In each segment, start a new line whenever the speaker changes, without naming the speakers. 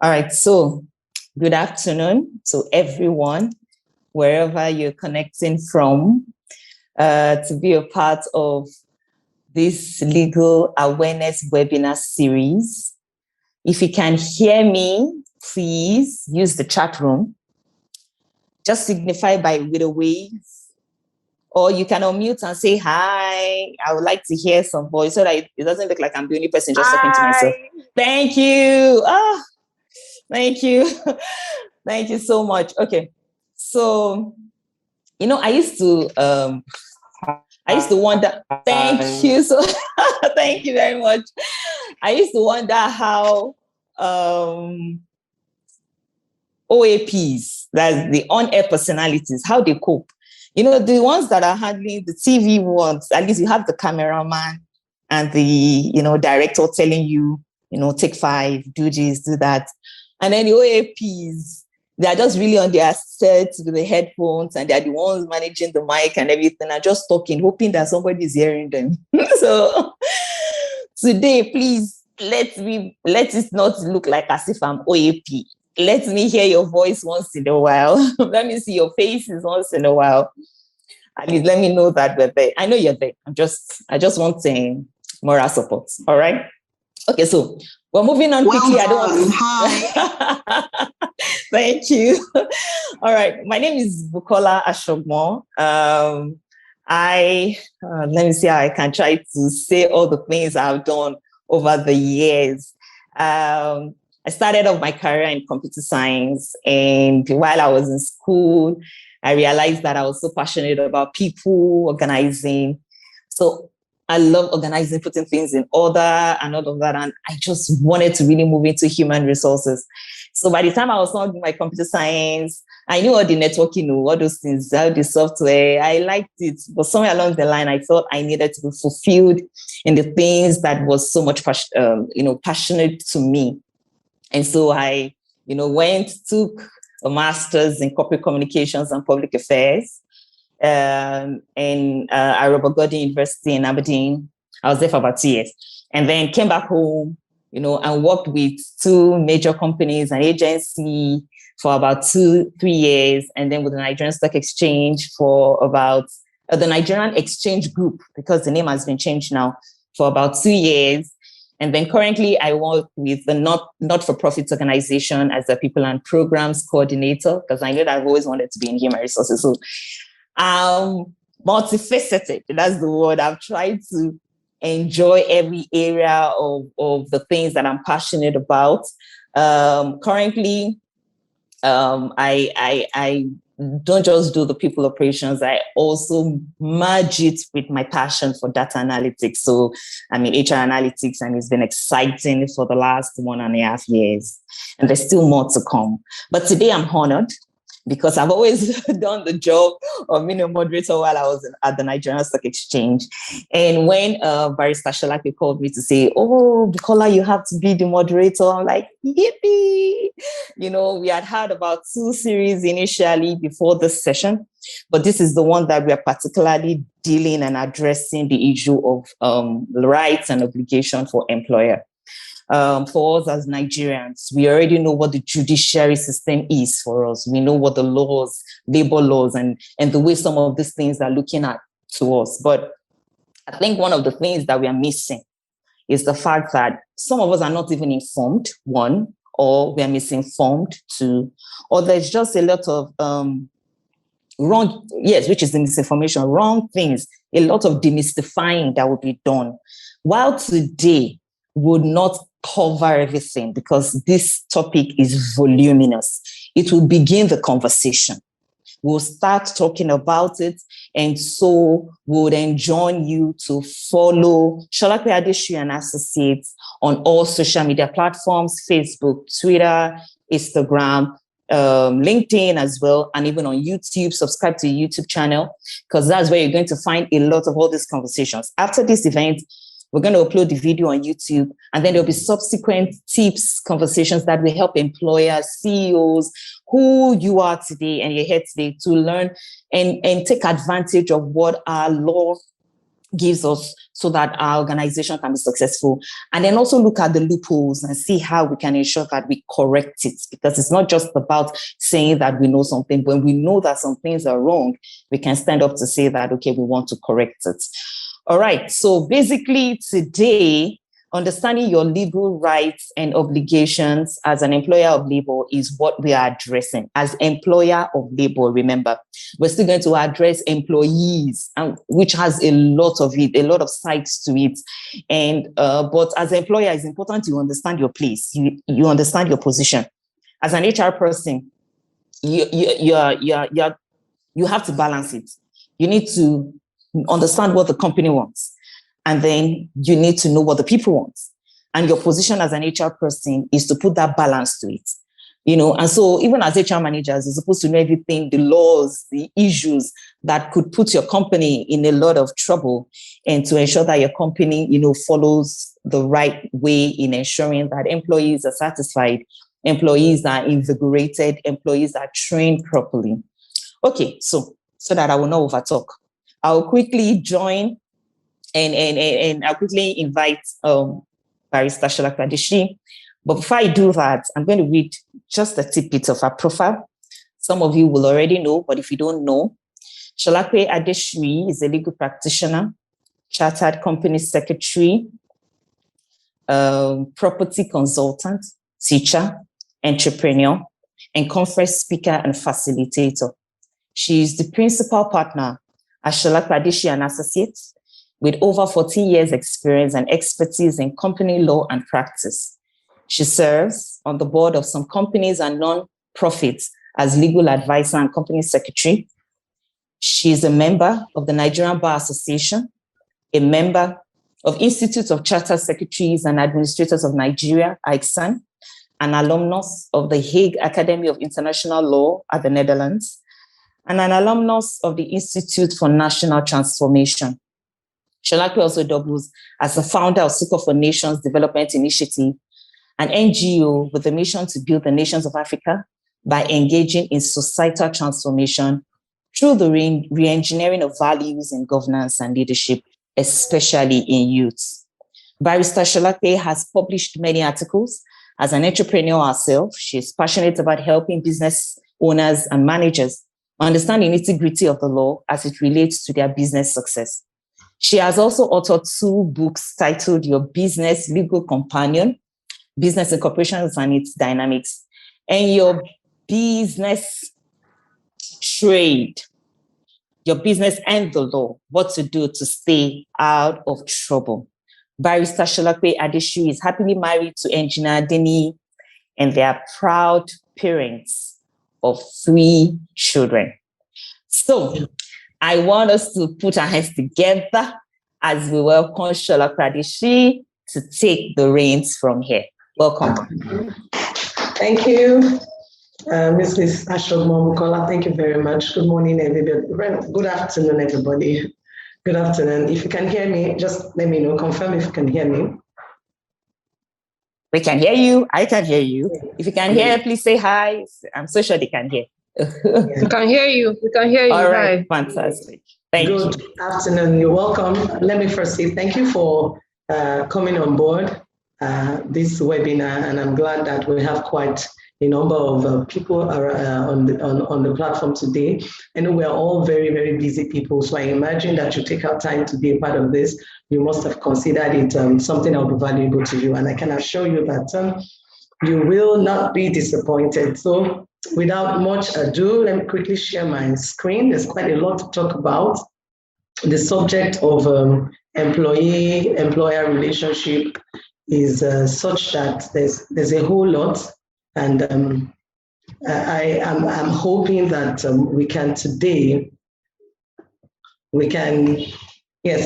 All right, so good afternoon to everyone, wherever you're connecting from, to be a part of this legal awareness webinar series. If you can hear me, please use the chat room. Just signify with a wave, or you can unmute and say hi. I would like to hear some voice so that it doesn't look like I'm the only person just talking to myself. Thank you. Thank you. Thank you so much. Okay. So, I used to wonder, thank you. So thank you very much. I used to wonder how OAPs, that's the on-air personalities, how they cope. The ones that are handling the TV ones, at least you have the cameraman and the, director telling you, take 5, do this, do that. And then the OAPs, they're just really on their sets with the headphones, and they're the ones managing the mic and everything, and just talking, hoping that somebody's hearing them. So today, please, let it not look like as if I'm OAP. Let me hear your voice once in a while. Let me see your faces once in a while. At least let me know that we're there. I know you're there. I just want moral support. All right. Okay, so we're moving on quickly.
I don't want to. Hi.
Thank you. All right. My name is Bukola Ashogmo. Let me see how I can try to say all the things I've done over the years. I started off my career in computer science, and while I was in school, I realized that I was so passionate about people, organizing. So I love organizing, putting things in order and all of that. And I just wanted to really move into human resources. So by the time I was done with my computer science, I knew all the networking, all those things, all the software. I liked it. But somewhere along the line, I felt I needed to be fulfilled in the things that was so much, passionate to me. And so I, took a master's in corporate communications and public affairs. In Robert Gordon University in Aberdeen. I was there for about 2 years, and then came back home, and worked with 2 major companies, an agency for about 2-3 years, and then with the Nigerian Stock Exchange for about the Nigerian Exchange Group, because the name has been changed now, for about 2 years. And then currently I work with the not-for-profit organization as a people and programs coordinator, because I know that I've always wanted to be in human resources. So multifaceted. That's the word. I've tried to enjoy every area of the things that I'm passionate about. Currently, I don't just do the people operations. I also merge it with my passion for data analytics. So I'm in HR analytics, and it's been exciting for the last 1.5 years. And there's still more to come. But today I'm honored, because I've always done the job of being a moderator while I was at the Nigerian Stock Exchange. And when Barrister Shalake called me to say, "Oh, Bukola, you have to be the moderator," I'm like, yippee! We had had about 2 series initially before this session, but this is the one that we are particularly dealing and addressing the issue of rights and obligation for employer. For us as Nigerians, we already know what the judiciary system is for us. We know what the laws, labor laws, and the way some of these things are looking at to us. But I think one of the things that we are missing is the fact that some of us are not even informed, 1, or we are misinformed, 2, or there's just a lot of wrong, yes, which is the misinformation, wrong things, a lot of demystifying that will be done. While today would not cover everything, because this topic is voluminous, it will begin the conversation. We'll start talking about it, and so we would enjoin you to follow Shalake Adeshu and Associates on all social media platforms: Facebook, Twitter, Instagram, LinkedIn as well, and even on YouTube. Subscribe to the YouTube channel, because that's where you're going to find a lot of all these conversations. After this event, we're going to upload the video on YouTube, and then there'll be subsequent tips, conversations that will help employers, CEOs, who you are today and you're here today, to learn and take advantage of what our law gives us so that our organization can be successful. And then also look at the loopholes and see how we can ensure that we correct it, because it's not just about saying that we know something. When we know that some things are wrong, we can stand up to say that, okay, we want to correct it. All right. So basically today, understanding your legal rights and obligations as an employer of labor is what we are addressing. As employer of labor, remember, we're still going to address employees, which has a lot of it, a lot of sides to it. And but as an employer, it's important you understand your place. You understand your position. As an HR person, you have to balance it. You need to understand what the company wants. And then you need to know what the people want. And your position as an HR person is to put that balance to it. And so even as HR managers, you're supposed to know everything, the laws, the issues that could put your company in a lot of trouble, and to ensure that your company, follows the right way in ensuring that employees are satisfied, employees are invigorated, employees are trained properly. Okay, so that I will not overtalk, I'll quickly join and I'll quickly invite Barrister Sholakwe Adeshi. But before I do that, I'm going to read just a tidbit of her profile. Some of you will already know, but if you don't know, Sholakwe Adeshi is a legal practitioner, chartered company secretary, property consultant, teacher, entrepreneur, and conference speaker and facilitator. She is the principal partner at Sholakwe Adeshi and Associates, with over 14 years experience and expertise in company law and practice. She serves on the board of some companies and non-profits as legal advisor and company secretary. She is a member of the Nigerian Bar Association, a member of Institute of Chartered Secretaries and Administrators of Nigeria, ICSAN, an alumnus of the Hague Academy of International Law at the Netherlands, and an alumnus of the Institute for National Transformation. Sholakwe also doubles as the founder of Succor for Nations Development Initiative, an NGO with the mission to build the nations of Africa by engaging in societal transformation through the re-engineering of values in governance and leadership, especially in youth. Barrister Sholakwe has published many articles. As an entrepreneur herself, she is passionate about helping business owners and managers understand the nitty-gritty of the law as it relates to their business success. She has also authored 2 books titled Your Business Legal Companion, Business Incorporations and Its Dynamics, and Your Business Trade, Your Business and the Law, What to Do to Stay Out of Trouble. Barrister Sholakwe Adeshi is happily married to Engineer Denny, and they are proud parents of 3 children. So I want us to put our hands together as we welcome Sholakwe Adeshi to take the reins from here. Welcome.
Thank you, Mrs. Ashok-Momukola. Thank you very much. Good morning, everybody. Good afternoon, everybody. Good afternoon. If you can hear me, just let me know. Confirm if you can hear me.
We can hear you. I can hear you. If you can hear, please say hi. I'm so sure they can hear.
We can hear you. We can hear you.
All right. Hi. Fantastic. Thank you.
Good afternoon. You're welcome. Let me first say thank you for coming on board this webinar, and I'm glad that we have quite a number of people are on the platform today. I know we're all very, very busy people, so I imagine that you take out time to be a part of this. You must have considered it something that will be valuable to you, and I can assure you that you will not be disappointed. So without much ado, let me quickly share my screen. There's quite a lot to talk about. The subject of employee-employer relationship is such that there's a whole lot. And I'm hoping that I'm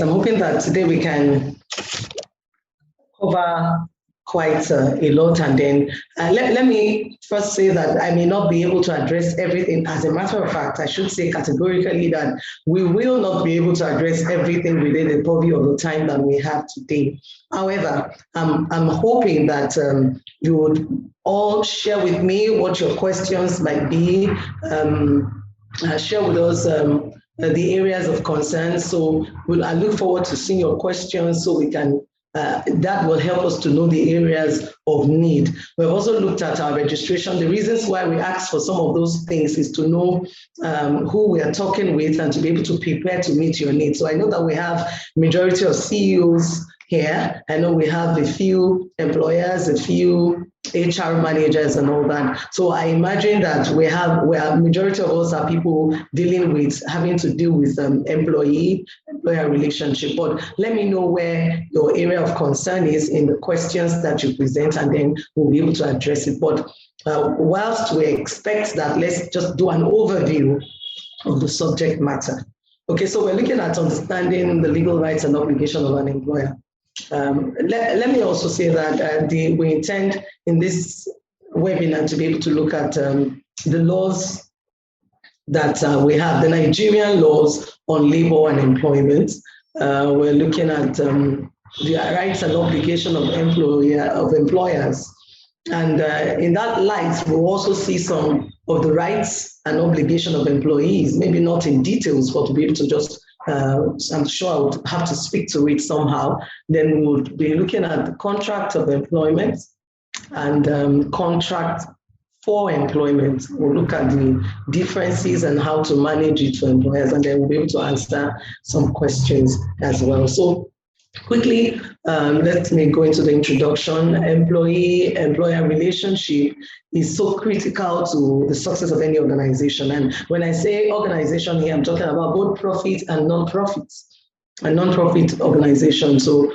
hoping that today we can cover quite a lot. And then let me first say that I may not be able to address everything. As a matter of fact, I should say categorically that we will not be able to address everything within the purview of the time that we have today. However, I'm hoping that you would all share with me what your questions might be. share with us the areas of concern. So I look forward to seeing your questions so we can, that will help us to know the areas of need. We've also looked at our registration. The reasons why we ask for some of those things is to know who we are talking with and to be able to prepare to meet your needs. So I know that we have majority of CEOs here. I know we have a few employers, a few HR managers and all that. So I imagine that majority of us are people dealing with, having to deal with employer relationship. But let me know where your area of concern is in the questions that you present, and then we'll be able to address it. But whilst we expect that, let's just do an overview of the subject matter. Okay, so we're looking at understanding the legal rights and obligation of an employer. Let me also say that we intend in this webinar to be able to look at the laws that we have, the Nigerian laws on labor and employment. We're looking at the rights and obligation of employers. And in that light, we'll also see some of the rights and obligation of employees, maybe not in details, but to be able to just I'm sure I would have to speak to it somehow. Then we would be looking at the contract of employment and contract for employment. We'll look at the differences and how to manage it for employers, and then we'll be able to answer some questions as well. So quickly, let me go into the introduction. Employee-employer relationship is so critical to the success of any organization. And when I say organization here, I'm talking about both profit and non-profits. A non-profit organization. So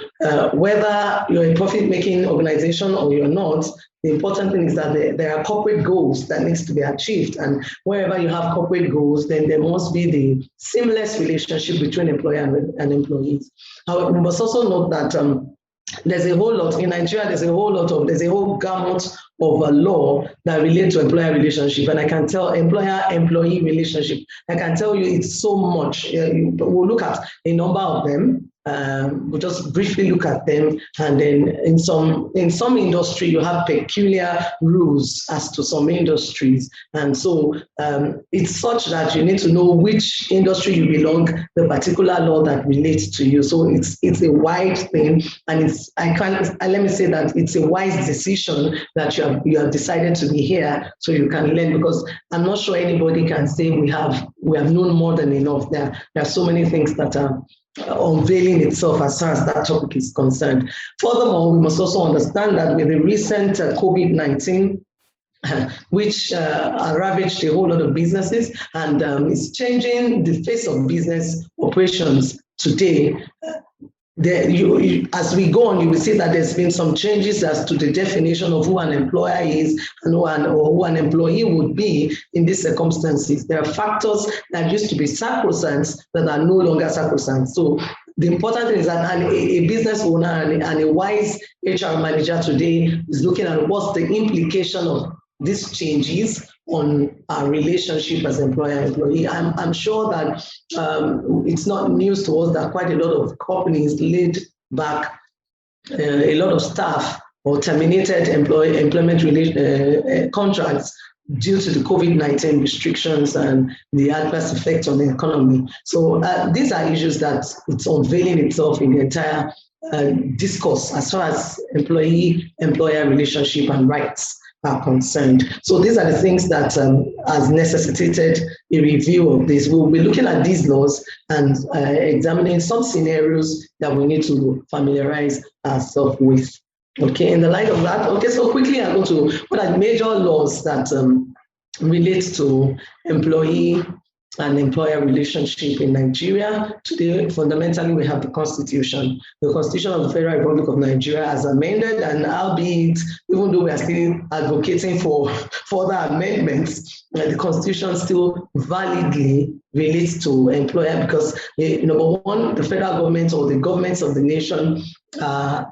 whether you're a profit-making organization or you're not, the important thing is that there are corporate goals that needs to be achieved. And wherever you have corporate goals, then there must be the seamless relationship between employer and employees. However, we must also note that there's a whole lot in Nigeria. There's a whole gamut of a law that relate to employer relationship, and I can tell employer-employee relationship. I can tell you it's so much. We'll look at a number of them. We'll just briefly look at them, and then in some industry you have peculiar rules as to some industries, and so it's such that you need to know which industry you belong, the particular law that relates to you. So it's a wide thing, and let me say that it's a wise decision that you have decided to be here so you can learn, because I'm not sure anybody can say we have known more than enough. There are so many things that are unveiling itself as far as that topic is concerned. Furthermore, we must also understand that with the recent COVID-19, which ravaged a whole lot of businesses and is changing the face of business operations today. As we go on, you will see that there's been some changes as to the definition of who an employer is and who an employee would be in these circumstances. There are factors that used to be sacrosanct that are no longer sacrosanct. So the important thing is that a business owner and a wise HR manager today is looking at what's the implication of these changes on our relationship as employer-employee. I'm sure that it's not news to us that quite a lot of companies laid back a lot of staff or terminated employment contracts due to the COVID-19 restrictions and the adverse effects on the economy. So these are issues that it's unveiling itself in the entire discourse as far as employee-employer relationship and rights are concerned. So these are the things that has necessitated a review of this. We'll be looking at these laws and examining some scenarios that we need to familiarize ourselves with. Okay, in the light of that, okay, so quickly I go to what are the major laws that relate to employee and employer relationship in Nigeria. Today, fundamentally, we have the Constitution. The Constitution of the Federal Republic of Nigeria as amended, and albeit, even though we are still advocating for further amendments, the Constitution still validly relates to employer because, number one, the federal government or the governments of the nation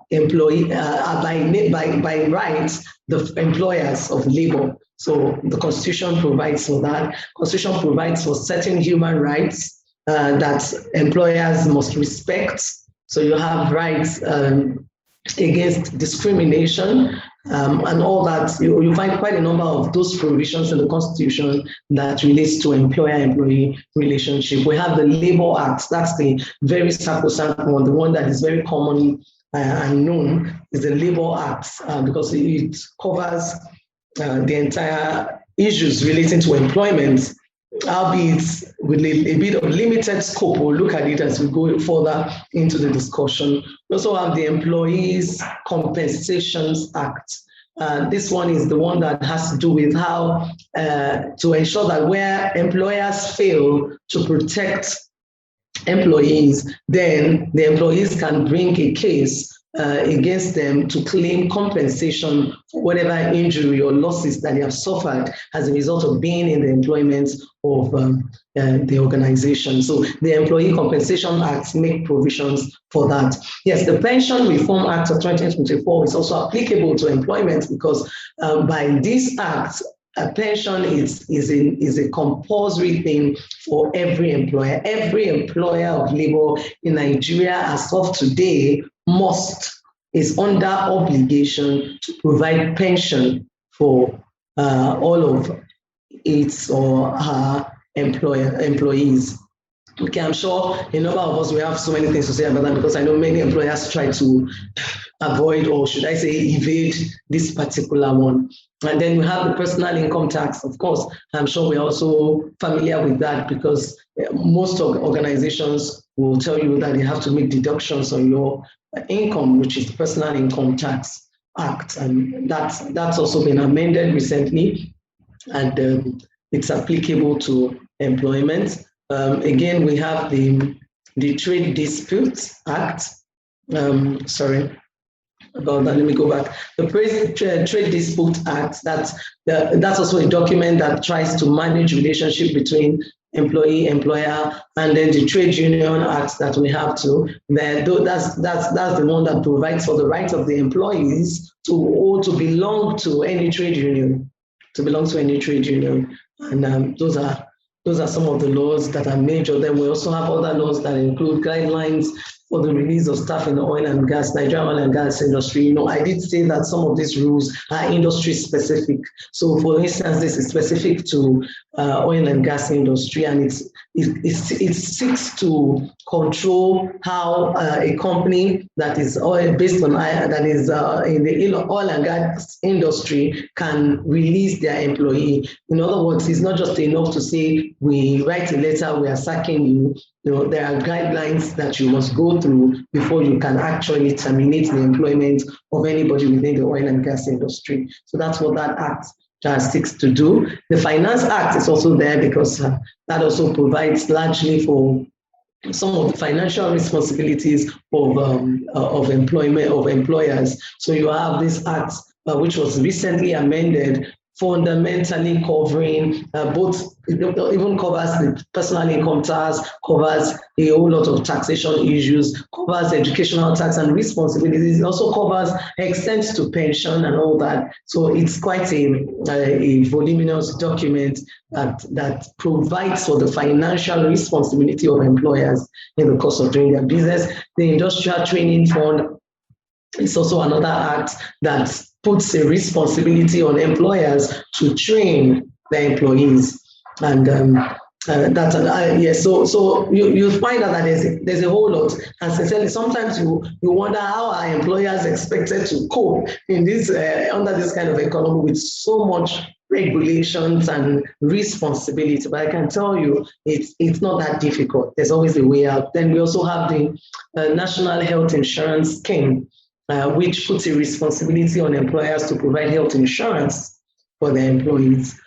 employee are by rights the employers of labor. So the Constitution provides for that. Constitution provides for certain human rights that employers must respect. So you have rights against discrimination, and all that. You find quite a number of those provisions in the Constitution that relates to employer-employee relationship. We have the Labor Act. That's the very sacrosanct one, the one that is very common and known is the Labor Act, because it covers the entire issues relating to employment, albeit with a bit of limited scope. We'll look at it as we go further into the discussion. We also have the Employees Compensations Act. This one is the one that has to do with how to ensure that where employers fail to protect employees, then the employees can bring a case against them to claim compensation for whatever injury or losses that they have suffered as a result of being in the employment of the organization. So the Employee Compensation Act make provisions for that. Yes, the Pension Reform Act of 2024 is also applicable to employment because by this act, a pension is a compulsory thing for every employer. Every employer of labor in Nigeria as of today is under obligation to provide pension for all of its or her employees. Okay, I'm sure a number of us, we have so many things to say about that because I know many employers try to avoid, or should I say evade, this particular one. And then we have the personal income tax. Of course, I'm sure we're also familiar with that because most organizations will tell you that you have to make deductions on your income, which is the Personal Income Tax Act. And that's also been amended recently, and it's applicable to employment. Again, we have the Trade Disputes Act. Sorry about that. Let me go back. The Trade Dispute Act. That's also a document that tries to manage relationship between employee, employer, and then the Trade Union Act that we have too. That's the one that provides for the right of the employees to belong to any trade union, and those are some of the laws that are major. Then we also have other laws that include guidelines for the release of staff in the Nigerian oil and gas industry. I did say that some of these rules are industry specific. So for instance, this is specific to oil and gas industry, and it seeks to control how a company that is based on that is in the oil and gas industry can release their employee. In other words, it's not just enough to say we write a letter, we are sacking you. There are guidelines that you must go through before you can actually terminate the employment of anybody within the oil and gas industry. So that's what that act seeks to do. The Finance Act is also there because that also provides largely for some of the financial responsibilities of employment of employers. So you have this act which was recently amended, fundamentally covering it even covers the personal income tax, covers a whole lot of taxation issues, covers educational tax and responsibilities. It also covers extents to pension and all that. So it's quite a voluminous document that provides for the financial responsibility of employers in the course of doing their business. The Industrial Training Fund is also another act that puts a responsibility on employers to train their employees, and So you find out that there's a whole lot, and sincerely, sometimes you wonder how are employers expected to cope in this under this kind of economy with so much regulations and responsibility. But I can tell you, it's not that difficult. There's always a way out. Then we also have the National Health Insurance Scheme, which puts a responsibility on employers to provide health insurance for their employees.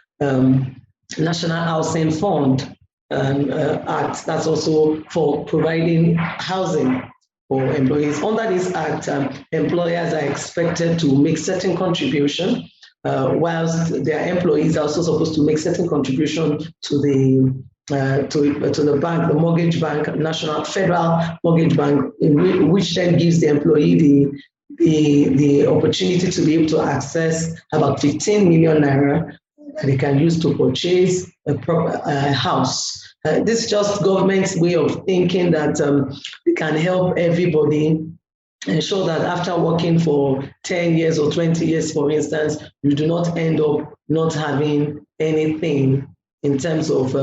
National Housing Fund Act, that's also for providing housing for employees. Under this act, employers are expected to make certain contribution, whilst their employees are also supposed to make certain contribution to the bank, the mortgage bank, National Federal Mortgage Bank, which then gives the employee the opportunity to be able to access about 15 million naira that they can use to purchase a house. This is just government's way of thinking that they can help everybody ensure that after working for 10 years or 20 years, for instance, you do not end up not having anything in terms of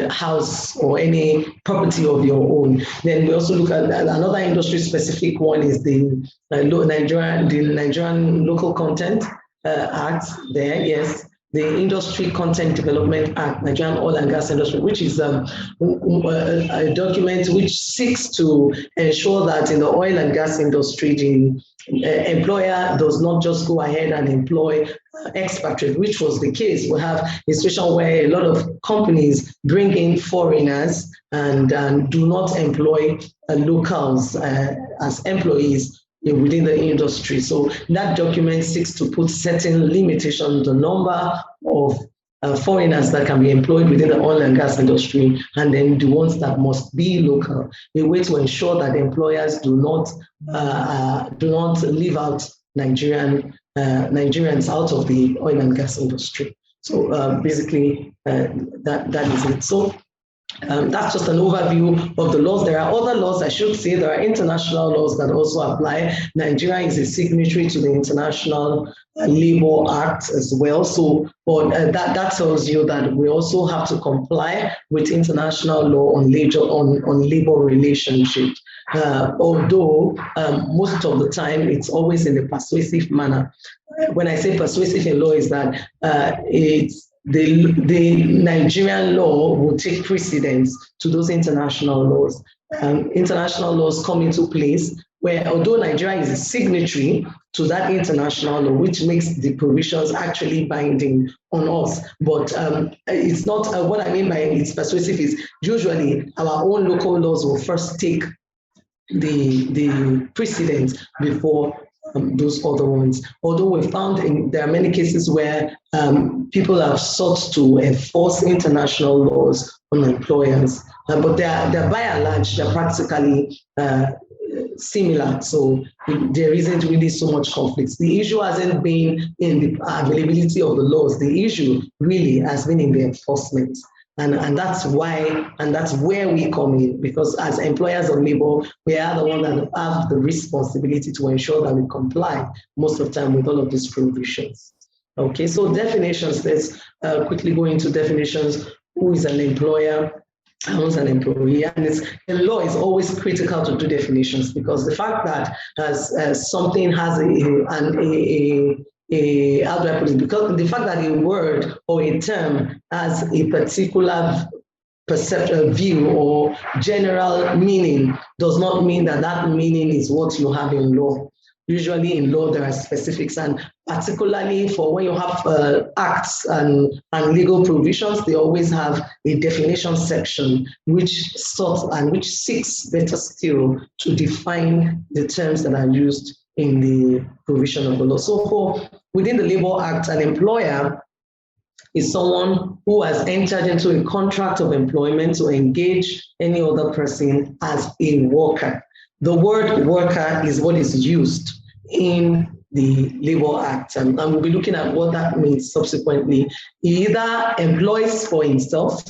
house or any property of your own. Then we also look at another industry-specific one is the Nigerian Local Content Act. There, yes, the Industry Content Development Act, Nigerian Oil and Gas Industry, which is a document which seeks to ensure that in the oil and gas industry, the employer does not just go ahead and employ expatriates, which was the case. We have a situation where a lot of companies bring in foreigners and do not employ locals as employees within the industry. So that document seeks to put certain limitations on the number of foreigners that can be employed within the oil and gas industry, and then the ones that must be local, a way to ensure that employers do not leave out Nigerians out of the oil and gas industry. So basically, that is it. So that's just an overview of the laws. There are other laws, I should say. There are international laws that also apply. Nigeria is a signatory to the International Labour Act as well. So that tells you that we also have to comply with international law on labor relationship. Although most of the time it's always in a persuasive manner. When I say persuasive in law, is that the Nigerian law will take precedence to those international laws. International laws come into place where, although Nigeria is a signatory to that international law, which makes the provisions actually binding on us, but it's not, what I mean by it's persuasive is usually our own local laws will first take the precedence before those other ones. Although we found there are many cases where people have sought to enforce international laws on employers, but they're by and large, they're practically similar. So there isn't really so much conflict. The issue hasn't been in the availability of the laws. The issue really has been in the enforcement. And that's why, and that's where we come in, because as employers of labor, we are the ones that have the responsibility to ensure that we comply most of the time with all of these provisions. Okay, so definitions, let's quickly go into definitions. Who is an employer? Who's an employee? And the law is always critical to do definitions, because the fact that as something has how do I put it? Because the fact that a word or a term has a particular perceptual view or general meaning does not mean that that meaning is what you have in law. Usually in law, there are specifics, and particularly for when you have acts and legal provisions, they always have a definition section which sorts and which seeks better still to define the terms that are used in the provision of the law. So within the Labour Act, an employer is someone who has entered into a contract of employment to engage any other person as a worker. The word worker is what is used in the Labour Act, and we'll be looking at what that means subsequently. He either employs for himself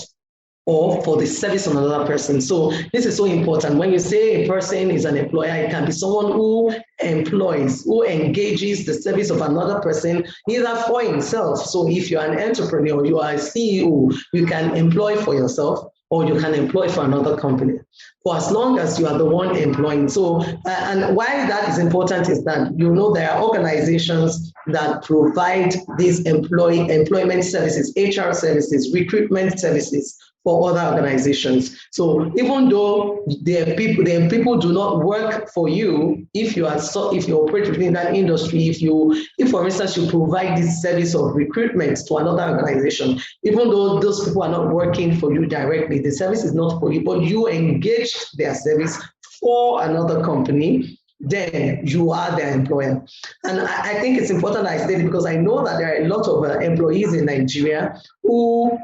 or for the service of another person. So this is so important. When you say a person is an employer, it can be someone who employs, who engages the service of another person, either for himself. So if you're an entrepreneur, you are a CEO, you can employ for yourself, or you can employ for another company, for as long as you are the one employing. So, and why that is important is that, you know, there are organizations that provide these employment services, HR services, recruitment services for other organizations. So even though the people do not work for you, if you operate within that industry, if for instance you provide this service of recruitment to another organization, even though those people are not working for you directly, the service is not for you, but you engaged their service for another company, then you are their employer. And I think it's important I state it, because I know that there are a lot of employees in Nigeria who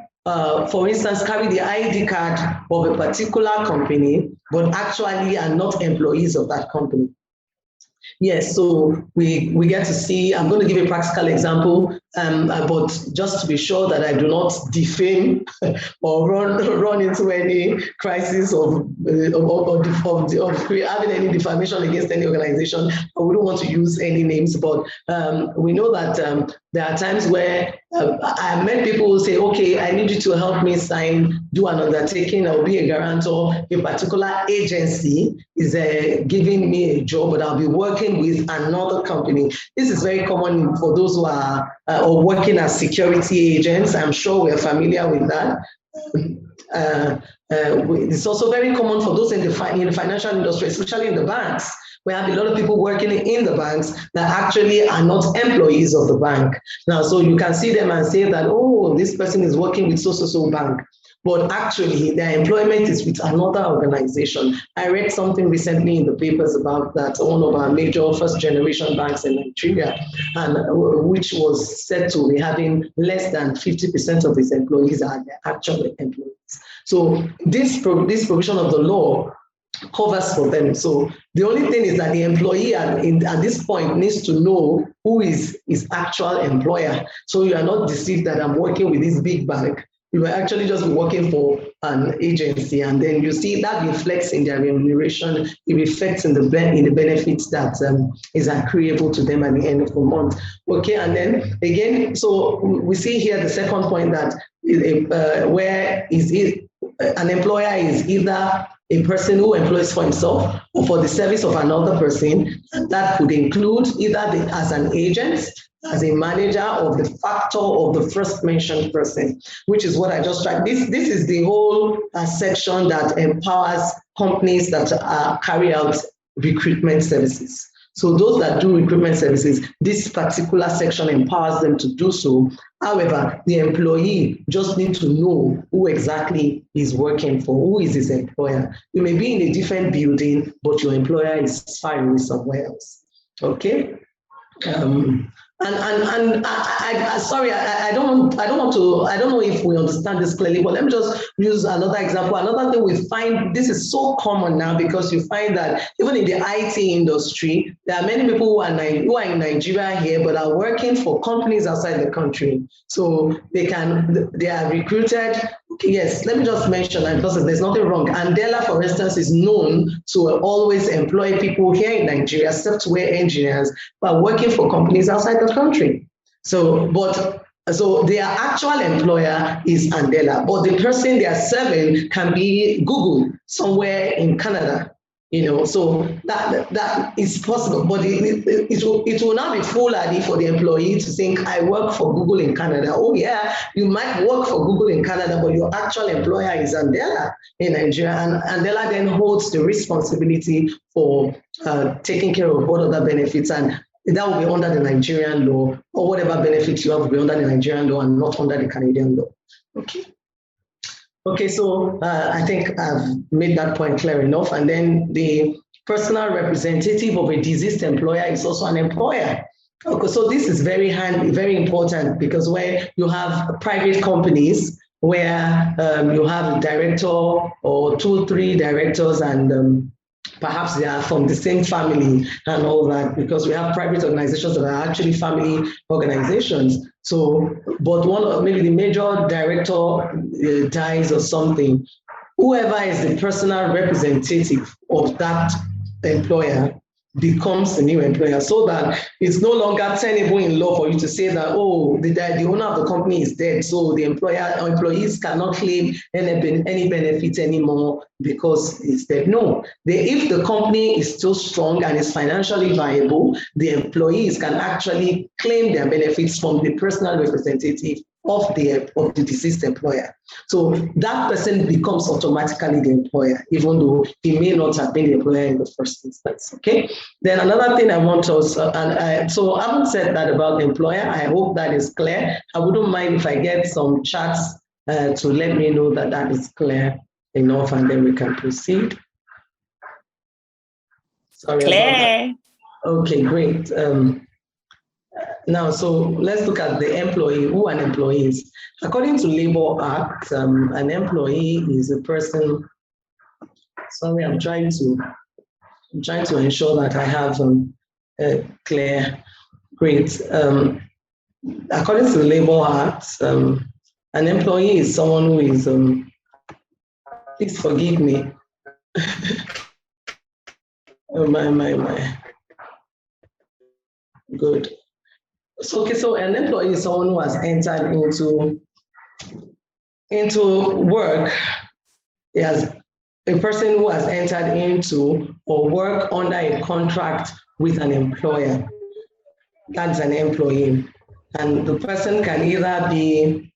for instance, carry the ID card of a particular company, but actually are not employees of that company. Yes, so we get to see, I'm going to give a practical example. but just to be sure that I do not defame or run into any crisis of having any defamation against any organization, I wouldn't want to use any names, but we know that there are times where I met people who say, okay, I need you to help me do an undertaking, I'll be a guarantor. A particular agency is giving me a job, but I'll be working with another company. This is very common for those who are or working as security agents. I'm sure we're familiar with that. It's also very common for those in the financial industry, especially in the banks. We have a lot of people working in the banks that actually are not employees of the bank. Now, so you can see them and say that, oh, this person is working with so bank. But actually, their employment is with another organization. I read something recently in the papers about that, one of our major first-generation banks in Nigeria, and which was said to be having less than 50% of its employees are actual employees. So this provision of the law covers for them. So the only thing is that the employee at this point needs to know who is his actual employer. So you are not deceived that I'm working with this big bank. You will actually just be working for an agency, and then you see that reflects in their remuneration. It reflects in the benefits that is accruable to them at the end of the month. Okay, and then again, so we see here the second point that where is it? An employer is either a person who employs for himself or for the service of another person. And that could include either as an agent, as a manager, or the factor of the first mentioned person, which is what I just tried. This is the whole section that empowers companies that carry out recruitment services. So those that do recruitment services, this particular section empowers them to do so. However, the employee just needs to know who exactly is working for, who is his employer. You may be in a different building, but your employer is far away somewhere else. Okay. Sorry, I don't know if we understand this clearly, but let me just use another example. Another thing we find, this is so common now, because you find that even in the IT industry, there are many people who are in Nigeria here, but are working for companies outside the country. So they are recruited. Yes, let me just mention, and because there's nothing wrong. Andela, for instance, is known to always employ people here in Nigeria, software engineers, but working for companies outside the country. So their actual employer is Andela, but the person they are serving can be Google somewhere in Canada. So that is possible, but it will not be foolhardy for the employee to think, I work for Google in Canada. Oh yeah, you might work for Google in Canada, but your actual employer is Andela in Nigeria, and Andela then holds the responsibility for taking care of all other benefits, and that will be under the Nigerian law, or whatever benefits you have will be under the Nigerian law and not under the Canadian law. Okay, so I think I've made that point clear enough. And then the personal representative of a deceased employer is also an employer. Okay, so this is very important, because where you have private companies where you have a director or 2-3 directors, and perhaps they are from the same family and all that, because we have private organizations that are actually family organizations. So, but maybe the major director dies or something, whoever is the personal representative of that employer becomes the new employer, so that it's no longer tenable in law for you to say that, oh, the owner of the company is dead, so the employees cannot claim any benefit anymore because it's dead. No, if the company is still strong and is financially viable, the employees can actually claim their benefits from the personal representative of the deceased employer. So that person becomes automatically the employer, even though he may not have been the employer in the first instance. Okay. Then another thing I want to so I haven't said that about the employer. I hope that is clear. I wouldn't mind if I get some chats to let me know that that is clear enough, and then we can proceed. Sorry.
Clear.
Okay, great. Now, so let's look at the employee. Who an employee is. According to Labor Act, an employee is a person. Sorry, I'm trying to ensure that I have clear. Great. according to the Labor Act, an employee is someone who is, please forgive me. Oh, my. Good. So, okay, so an employee is someone who has entered into work. Yes, a person who has entered into or work under a contract with an employer. That's an employee. And the person can either be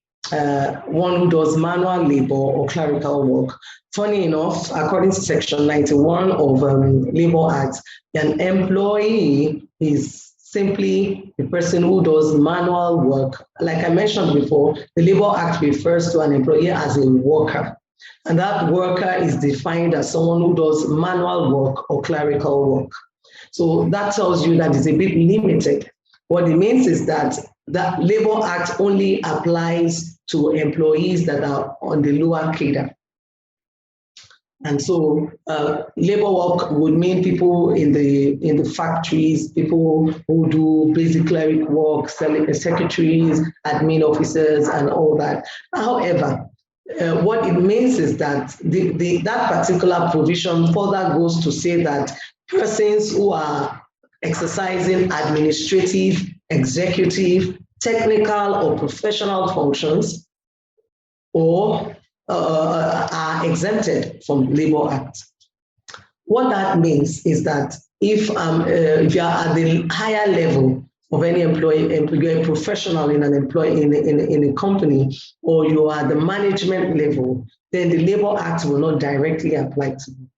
one who does manual labor or clerical work. Funny enough, according to Section 91 of Labor Act, an employee is simply the person who does manual work. Like I mentioned before, the Labor Act refers to an employee as a worker. And that worker is defined as someone who does manual work or clerical work. So that tells you that it's a bit limited. What it means is that the Labor Act only applies to employees that are on the lower cadre. And so labor work would mean people in the factories, people who do basic cleric work, secretaries, admin officers, and all that. However, what it means is that that particular provision further goes to say that persons who are exercising administrative, executive, technical, or professional functions or are exempted from Labor Act. What that means is that if you are at the higher level of any employee, you're a professional in an employee in a company, or you are at the management level, then the Labor Act will not directly apply to you.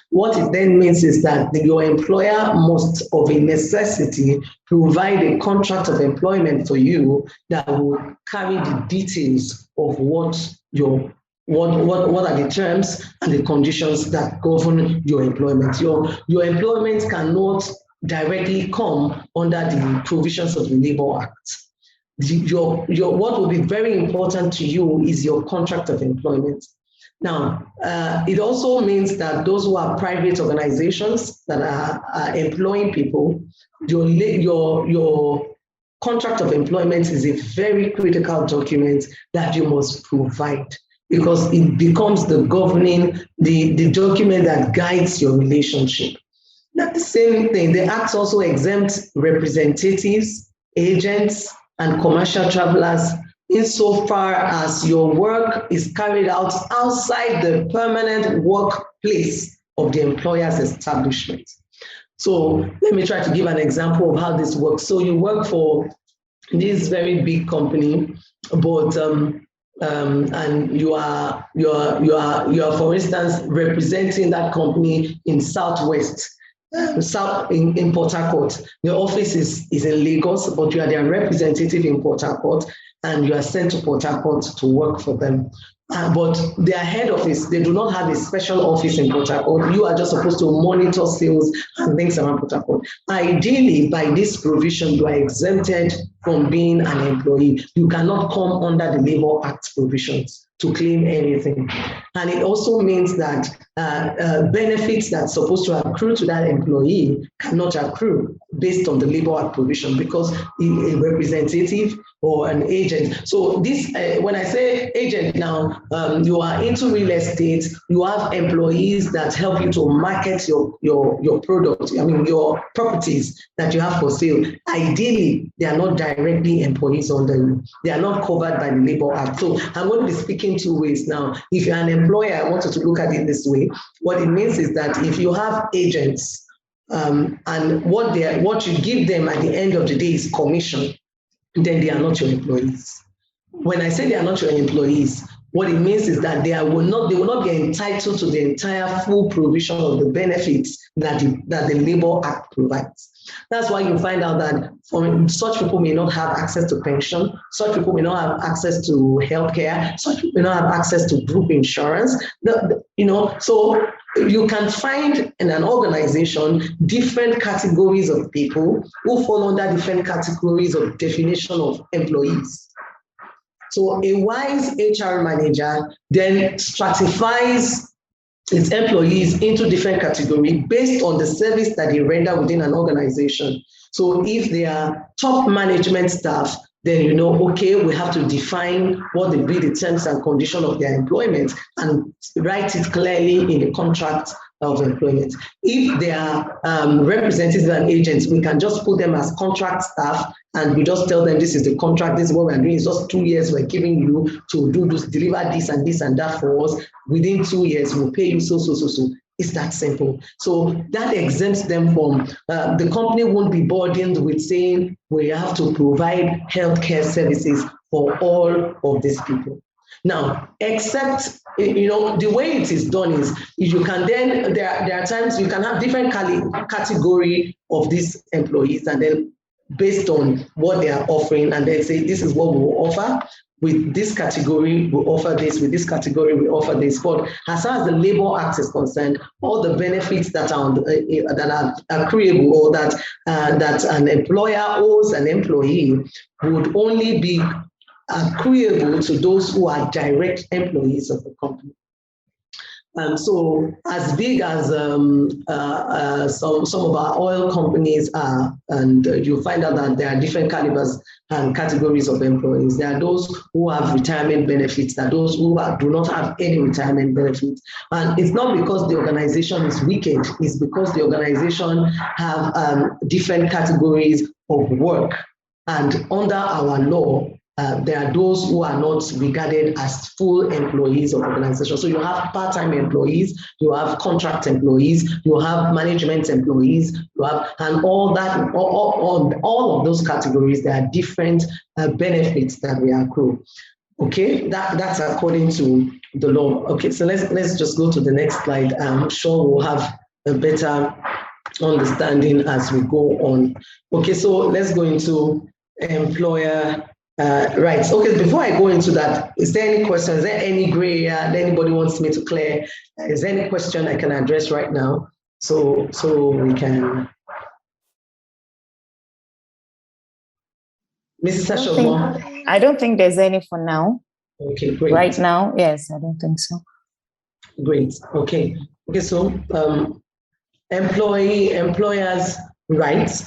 What it then means is that your employer must, of a necessity, provide a contract of employment for you that will carry the details of what are the terms and the conditions that govern your employment. Your employment cannot directly come under the provisions of the Labor Act. What will be very important to you is your contract of employment. Now, it also means that those who are private organizations that are employing people, your contract of employment is a very critical document that you must provide, because it becomes the governing, the document that guides your relationship. Not the same thing, the Act also exempts representatives, agents, and commercial travelers insofar as your work is carried out outside the permanent workplace of the employer's establishment. So let me try to give an example of how this works. So you work for this very big company, but and you are for instance representing that company in Southwest. In Port Harcourt. The office is in Lagos, but you are their representative in Port Harcourt, and you are sent to Port Harcourt to work for them. But their head office, they do not have a special office in Port Harcourt. You are just supposed to monitor sales and things around Port Harcourt. Ideally, by this provision, you are exempted from being an employee. You cannot come under the Labor Act provisions to claim anything. And it also means that benefits that's supposed to accrue to that employee cannot accrue based on the Labor Act provision, because a representative or an agent. So this, when I say agent now, you are into real estate, you have employees that help you to market your product, your properties that you have for sale. Ideally, they are not directly employees under you. They are not covered by the Labor Act. So I'm going to be speaking two ways now. If you're an employer, I want you to look at it this way. What it means is that if you have agents, and what you give them at the end of the day is commission, then they are not your employees. When I say they are not your employees, what it means is that they will not be entitled to the entire full provision of the benefits that the Labor Act provides. That's why you find out that such people may not have access to pension, such people may not have access to healthcare, such people may not have access to group insurance. So you can find in an organization different categories of people who fall under different categories of definition of employees. So a wise HR manager then stratifies its employees into different categories based on the service that they render within an organization. So if they are top management staff, then okay, we have to define what will be the terms and conditions of their employment and write it clearly in the contract of employment. If they are representatives and agents, we can just put them as contract staff and we just tell them this is the contract, this is what we're doing. It's just 2 years we're giving you to do this, deliver this and that for us. Within 2 years, we'll pay you so. It's that simple. So that exempts them from, the company won't be burdened with saying we have to provide healthcare services for all of these people. Now, except, the way it is done is you can then, there are times you can have different category of these employees, and then based on what they are offering, and then say, this is what we will offer. With this category, we offer this. With this category, we offer this. But as far as the Labor Act is concerned, all the benefits that are accruable or that an employer owes an employee would only be accruable to those who are direct employees of the company. So as big as some of our oil companies are, and you find out that there are different calibers and categories of employees. There are those who have retirement benefits, there are those who do not have any retirement benefits. And it's not because the organization is wicked, it's because the organization have different categories of work. And under our law, there are those who are not regarded as full employees of organizations. So you have part-time employees, you have contract employees, you have management employees, you have, and all that, all of those categories, there are different benefits that we accrue. Okay, that's according to the law. Okay, so let's just go to the next slide. I'm sure we'll have a better understanding as we go on. Okay, so let's go into employer rights. Okay, before I go into that, is there any question? Is there any gray area that anybody wants me to clear? Is there any question I can address right now? So we can. Mrs. Ashogbo?
I don't think there's any for now.
Okay, great.
Right now, yes, I don't think so.
Great. Okay. Okay, so employers' rights,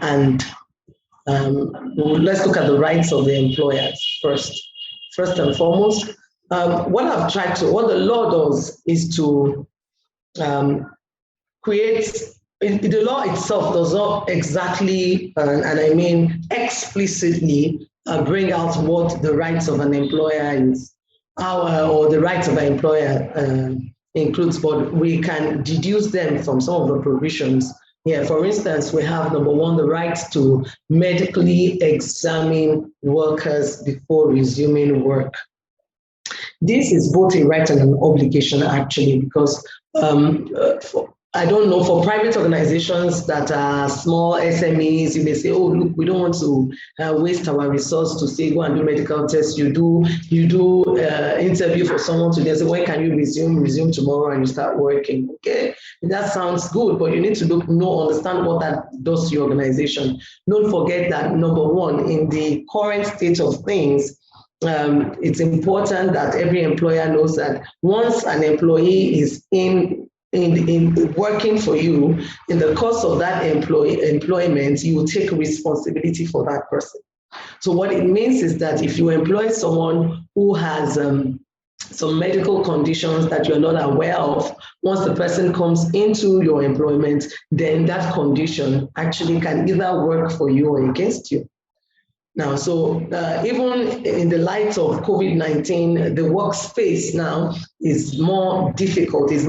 and let's look at the rights of the employers first. First and foremost, what the law does is to create. The law itself does not exactly, and I mean explicitly, bring out what the rights of an employer is, or the rights of an employer includes, but we can deduce them from some of the provisions. Yeah, for instance, we have number one, the right to medically examine workers before resuming work. This is both a right and an obligation, actually, because I don't know, for private organizations that are small SMEs, you may say, oh, look, we don't want to waste our resource to say, go and do medical tests. You do interview for someone today, say, when can you resume tomorrow, and you start working. Okay, that sounds good, but you need to understand what that does to your organization. Don't forget that, number one, in the current state of things, it's important that every employer knows that once an employee is in working for you, in the course of that employment, you will take responsibility for that person. So what it means is that if you employ someone who has some medical conditions that you're not aware of, once the person comes into your employment, then that condition actually can either work for you or against you. Now, so even in the light of COVID-19, the workspace now is more difficult, has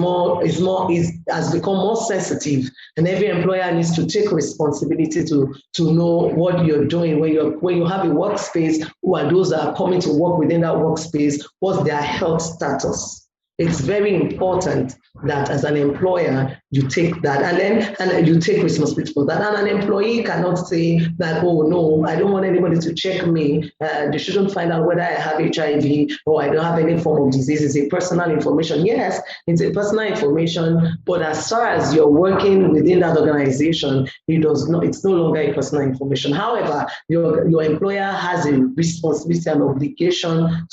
become more sensitive, and every employer needs to take responsibility to know what you're doing. When you have a workspace, who are those that are coming to work within that workspace, what's their health status? It's very important that as an employer, you take that and you take responsibility for that. And an employee cannot say that, oh no, I don't want anybody to check me. They shouldn't find out whether I have HIV or I don't have any form of disease. It's a personal information. Yes, it's a personal information, but as far as you're working within that organization, it's no longer a personal information. However, your employer has a responsibility and obligation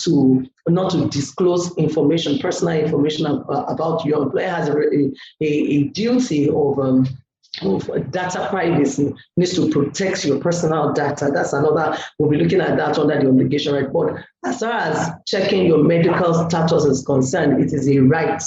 not to disclose information, personal information about your employer has a duty of data privacy, needs to protect your personal data. That's another, we'll be looking at that under the obligation right. But as far as checking your medical status is concerned, it is a right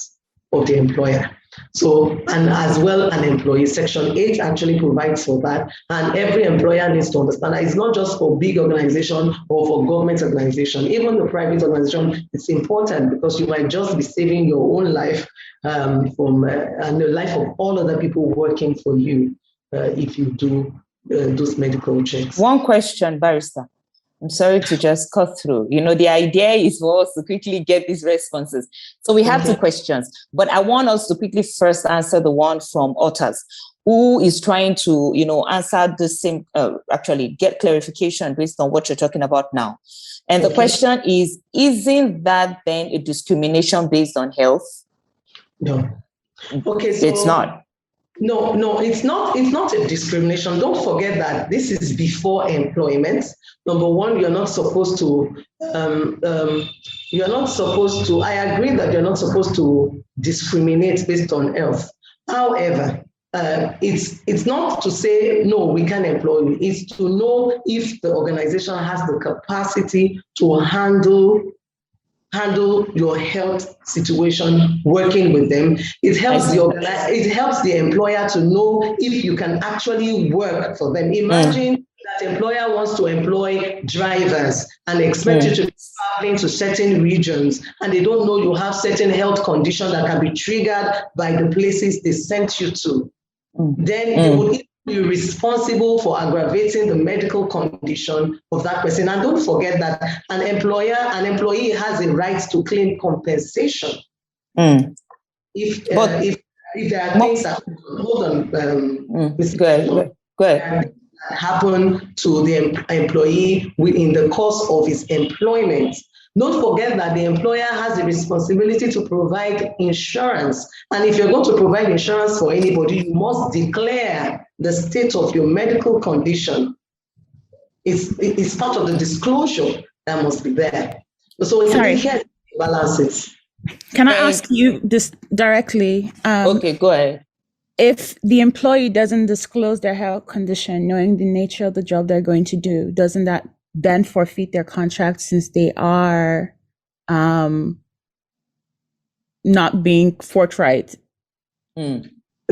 of the employer. So, and as well an employee, Section 8 actually provides for that. And every employer needs to understand that it's not just for big organization or for government organization. Even the private organization, it's important because you might just be saving your own life and the life of all other people working for you if you do those medical checks.
One question, Barrister. I'm sorry to just cut through. The idea is for us to quickly get these responses. So we have two questions, but I want us to quickly first answer the one from Otters, who is trying to, answer the same, actually get clarification based on what you're talking about now. And the question is, isn't that then a discrimination based on health?
No. Okay, so
it's not.
No, it's not a discrimination. Don't forget that this is before employment. Number one, you're not supposed to, I agree that you're not supposed to discriminate based on health. However, it's not to say, no, we can't employ you. It's to know if the organization has the capacity to handle your health situation working with them. It helps the employer to know if you can actually work for them. Imagine that employer wants to employ drivers and expect you to be traveling to certain regions and they don't know you have certain health conditions that can be triggered by the places they sent you to. Then they would be responsible for aggravating the medical condition of that person. And don't forget that an employee has a right to claim compensation. If there are things that
go ahead.
Happen to the employee in the course of his employment. Don't forget that the employer has the responsibility to provide insurance. And if you're going to provide insurance for anybody, you must declare the state of your medical condition. It's part of the disclosure that must be there. So it's here to balance it.
Can I ask you this directly?
Okay, go ahead.
If the employee doesn't disclose their health condition, knowing the nature of the job they're going to do, doesn't that then forfeit their contract since they are not being forthright?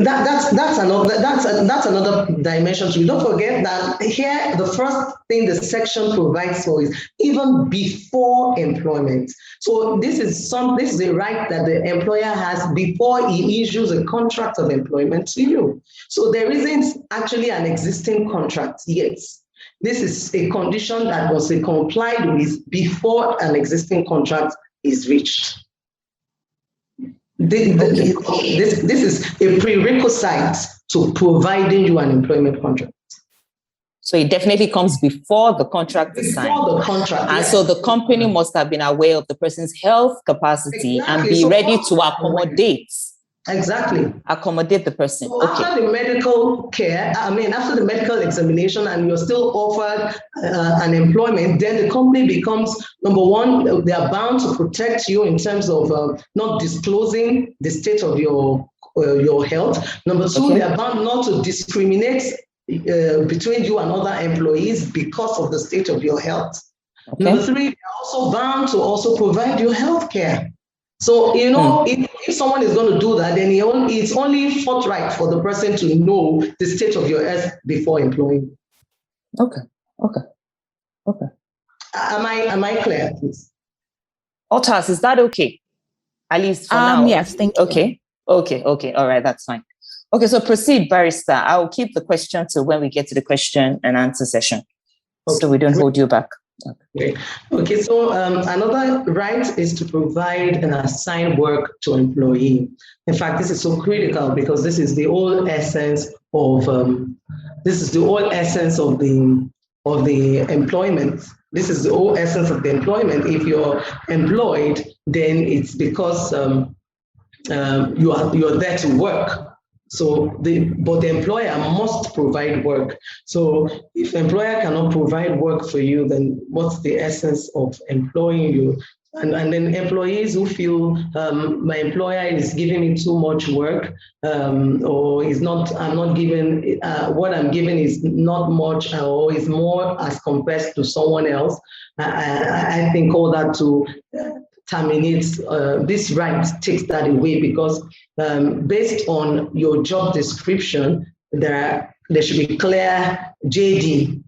That's another dimension too. Don't forget that here the first thing the section provides for is even before employment. So this is a right that the employer has before he issues a contract of employment to you. So there isn't actually an existing contract yet. This is a condition that was complied with before an existing contract is reached. This is a prerequisite to providing you an employment contract.
So it definitely comes before the contract is signed.
Before the contract,
and so the company must have been aware of the person's health capacity and be ready to accommodate.
Exactly.
Accommodate the person.
So after the medical care, after the medical examination and you're still offered an employment, then the company becomes, number one, they are bound to protect you in terms of not disclosing the state of your health. Number two, they are bound not to discriminate between you and other employees because of the state of your health. Number three, they're also bound to also provide you health care. So, if someone is going to do that, then it's only forthright for the person to know the state of your health before employing.
Okay.
Am I clear, please?
Otters, is that okay? At least for now.
Yes, thank you.
Okay. All right, that's fine. Okay, so proceed, Barrister. I will keep the question till when we get to the question and answer session, so we don't hold you back.
Okay, so another right is to provide and assign work to employee. In fact, this is so critical because this is the whole essence of the employment. This is the whole essence of the employment. If you're employed, then it's because you're there to work. So but the employer must provide work. So if the employer cannot provide work for you, then what's the essence of employing you? And then employees who feel my employer is giving me too much work, or I'm not giving, what I'm giving is not much, or is more as compared to someone else. I think all that to terminate this right takes that away, because based on your job description, there should be clear JD.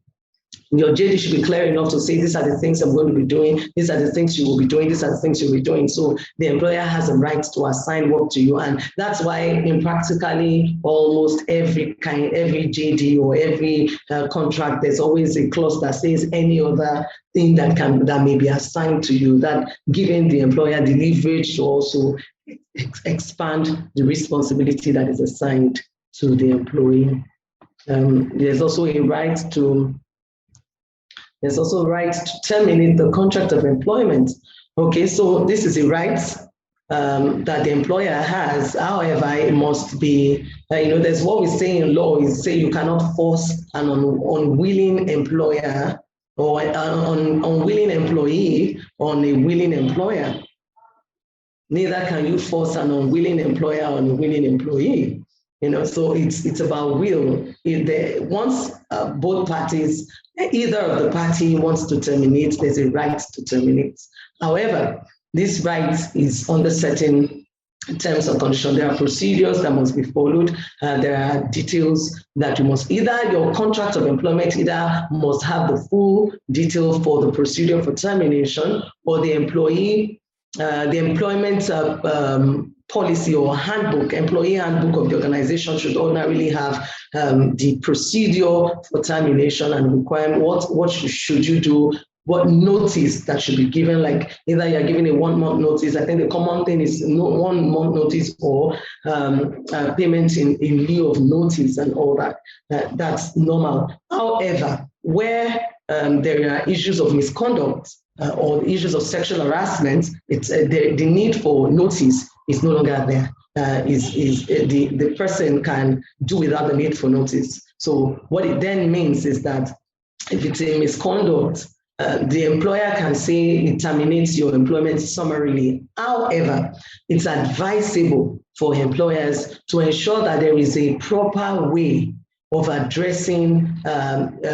Your JD should be clear enough to say, these are the things I'm going to be doing, these are the things you will be doing, these are the things you'll be doing. So the employer has a right to assign work to you. And that's why in practically almost every JD or every contract, there's always a clause that says any other thing that may be assigned to you, that giving the employer the leverage to also expand the responsibility that is assigned to the employee. There's also a right to terminate the contract of employment. Okay, so this is a right that the employer has. However, it must be, there's what we say in law, is say you cannot force an unwilling employer or an unwilling employee on a willing employer. Neither can you force an unwilling employer on a willing employee. So it's about will. Once both parties, either of the party wants to terminate, there's a right to terminate. However, this right is under certain terms and conditions. There are procedures that must be followed. There are details that you must, either your contract of employment either must have the full detail for the procedure for termination, or the employee, the employment policy or handbook, employee handbook of the organization should ordinarily have the procedure for termination and requirement. What should you do? What notice that should be given? Like either you're giving a 1 month notice. I think the common thing is 1 month notice, or payment in lieu of notice and all that. That's normal. However, where there are issues of misconduct or issues of sexual harassment, it's the need for notice is no longer there. The person can do without the need for notice. So what it then means is that if it's a misconduct, the employer can say it terminates your employment summarily. However, it's advisable for employers to ensure that there is a proper way of addressing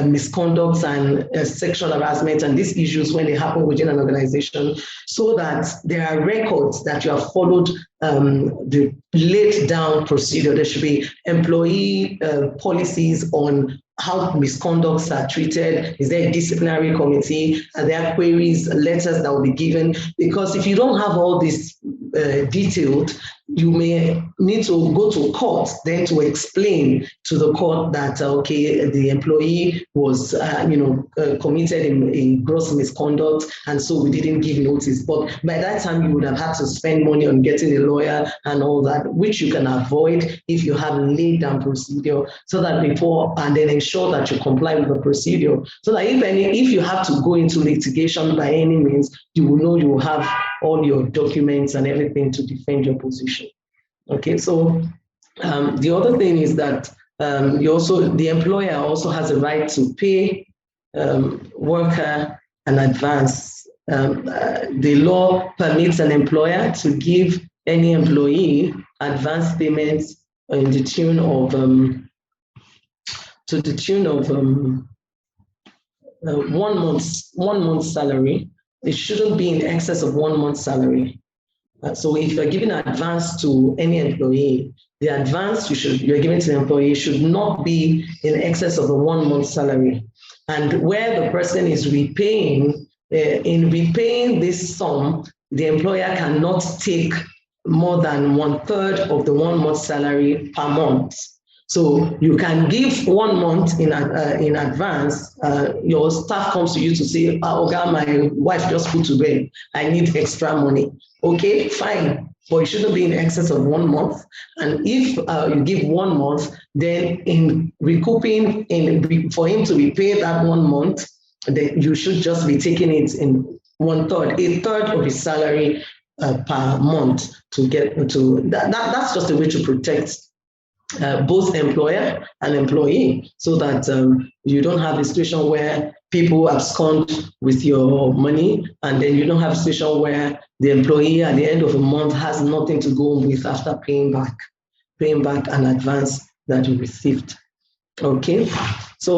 misconduct and sexual harassment and these issues when they happen within an organization, so that there are records that you have followed the laid down procedure. There should be employee policies on how misconducts are treated. Is there a disciplinary committee? Are there queries, letters that will be given? Because if you don't have all this detailed, you may need to go to court then to explain to the court that, okay, the employee was, committed in gross misconduct, and so we didn't give notice. But by that time, you would have had to spend money on getting a lawyer and all that, which you can avoid if you have laid down procedure, so that before, and then ensure that you comply with the procedure, so that if you have to go into litigation by any means, you will know you will have all your documents and everything to defend your position. Okay, so the other thing is that the employer also has a right to pay worker an advance. The law permits an employer to give any employee advance payments in the tune of 1 month's salary. It shouldn't be in excess of 1 month's salary. So if you're giving an advance to any employee, the advance you're giving to the employee should not be in excess of a 1 month salary. And where the person is repaying, in repaying this sum, the employer cannot take more than 1/3 of the 1 month salary per month. So you can give 1 month in advance. Your staff comes to you to say, "Okay, my wife just put to bed. I need extra money." Okay, fine, but it shouldn't be in excess of 1 month. And if you give 1 month, then in recouping, for him to repay that 1 month, then you should just be taking it in 1/3, a third of his salary per month to get to that. That's just a way to protect both employer and employee, so that you don't have a situation where people abscond with your money, and then you don't have a situation where the employee at the end of a month has nothing to go with after paying back an advance that you received. Okay, so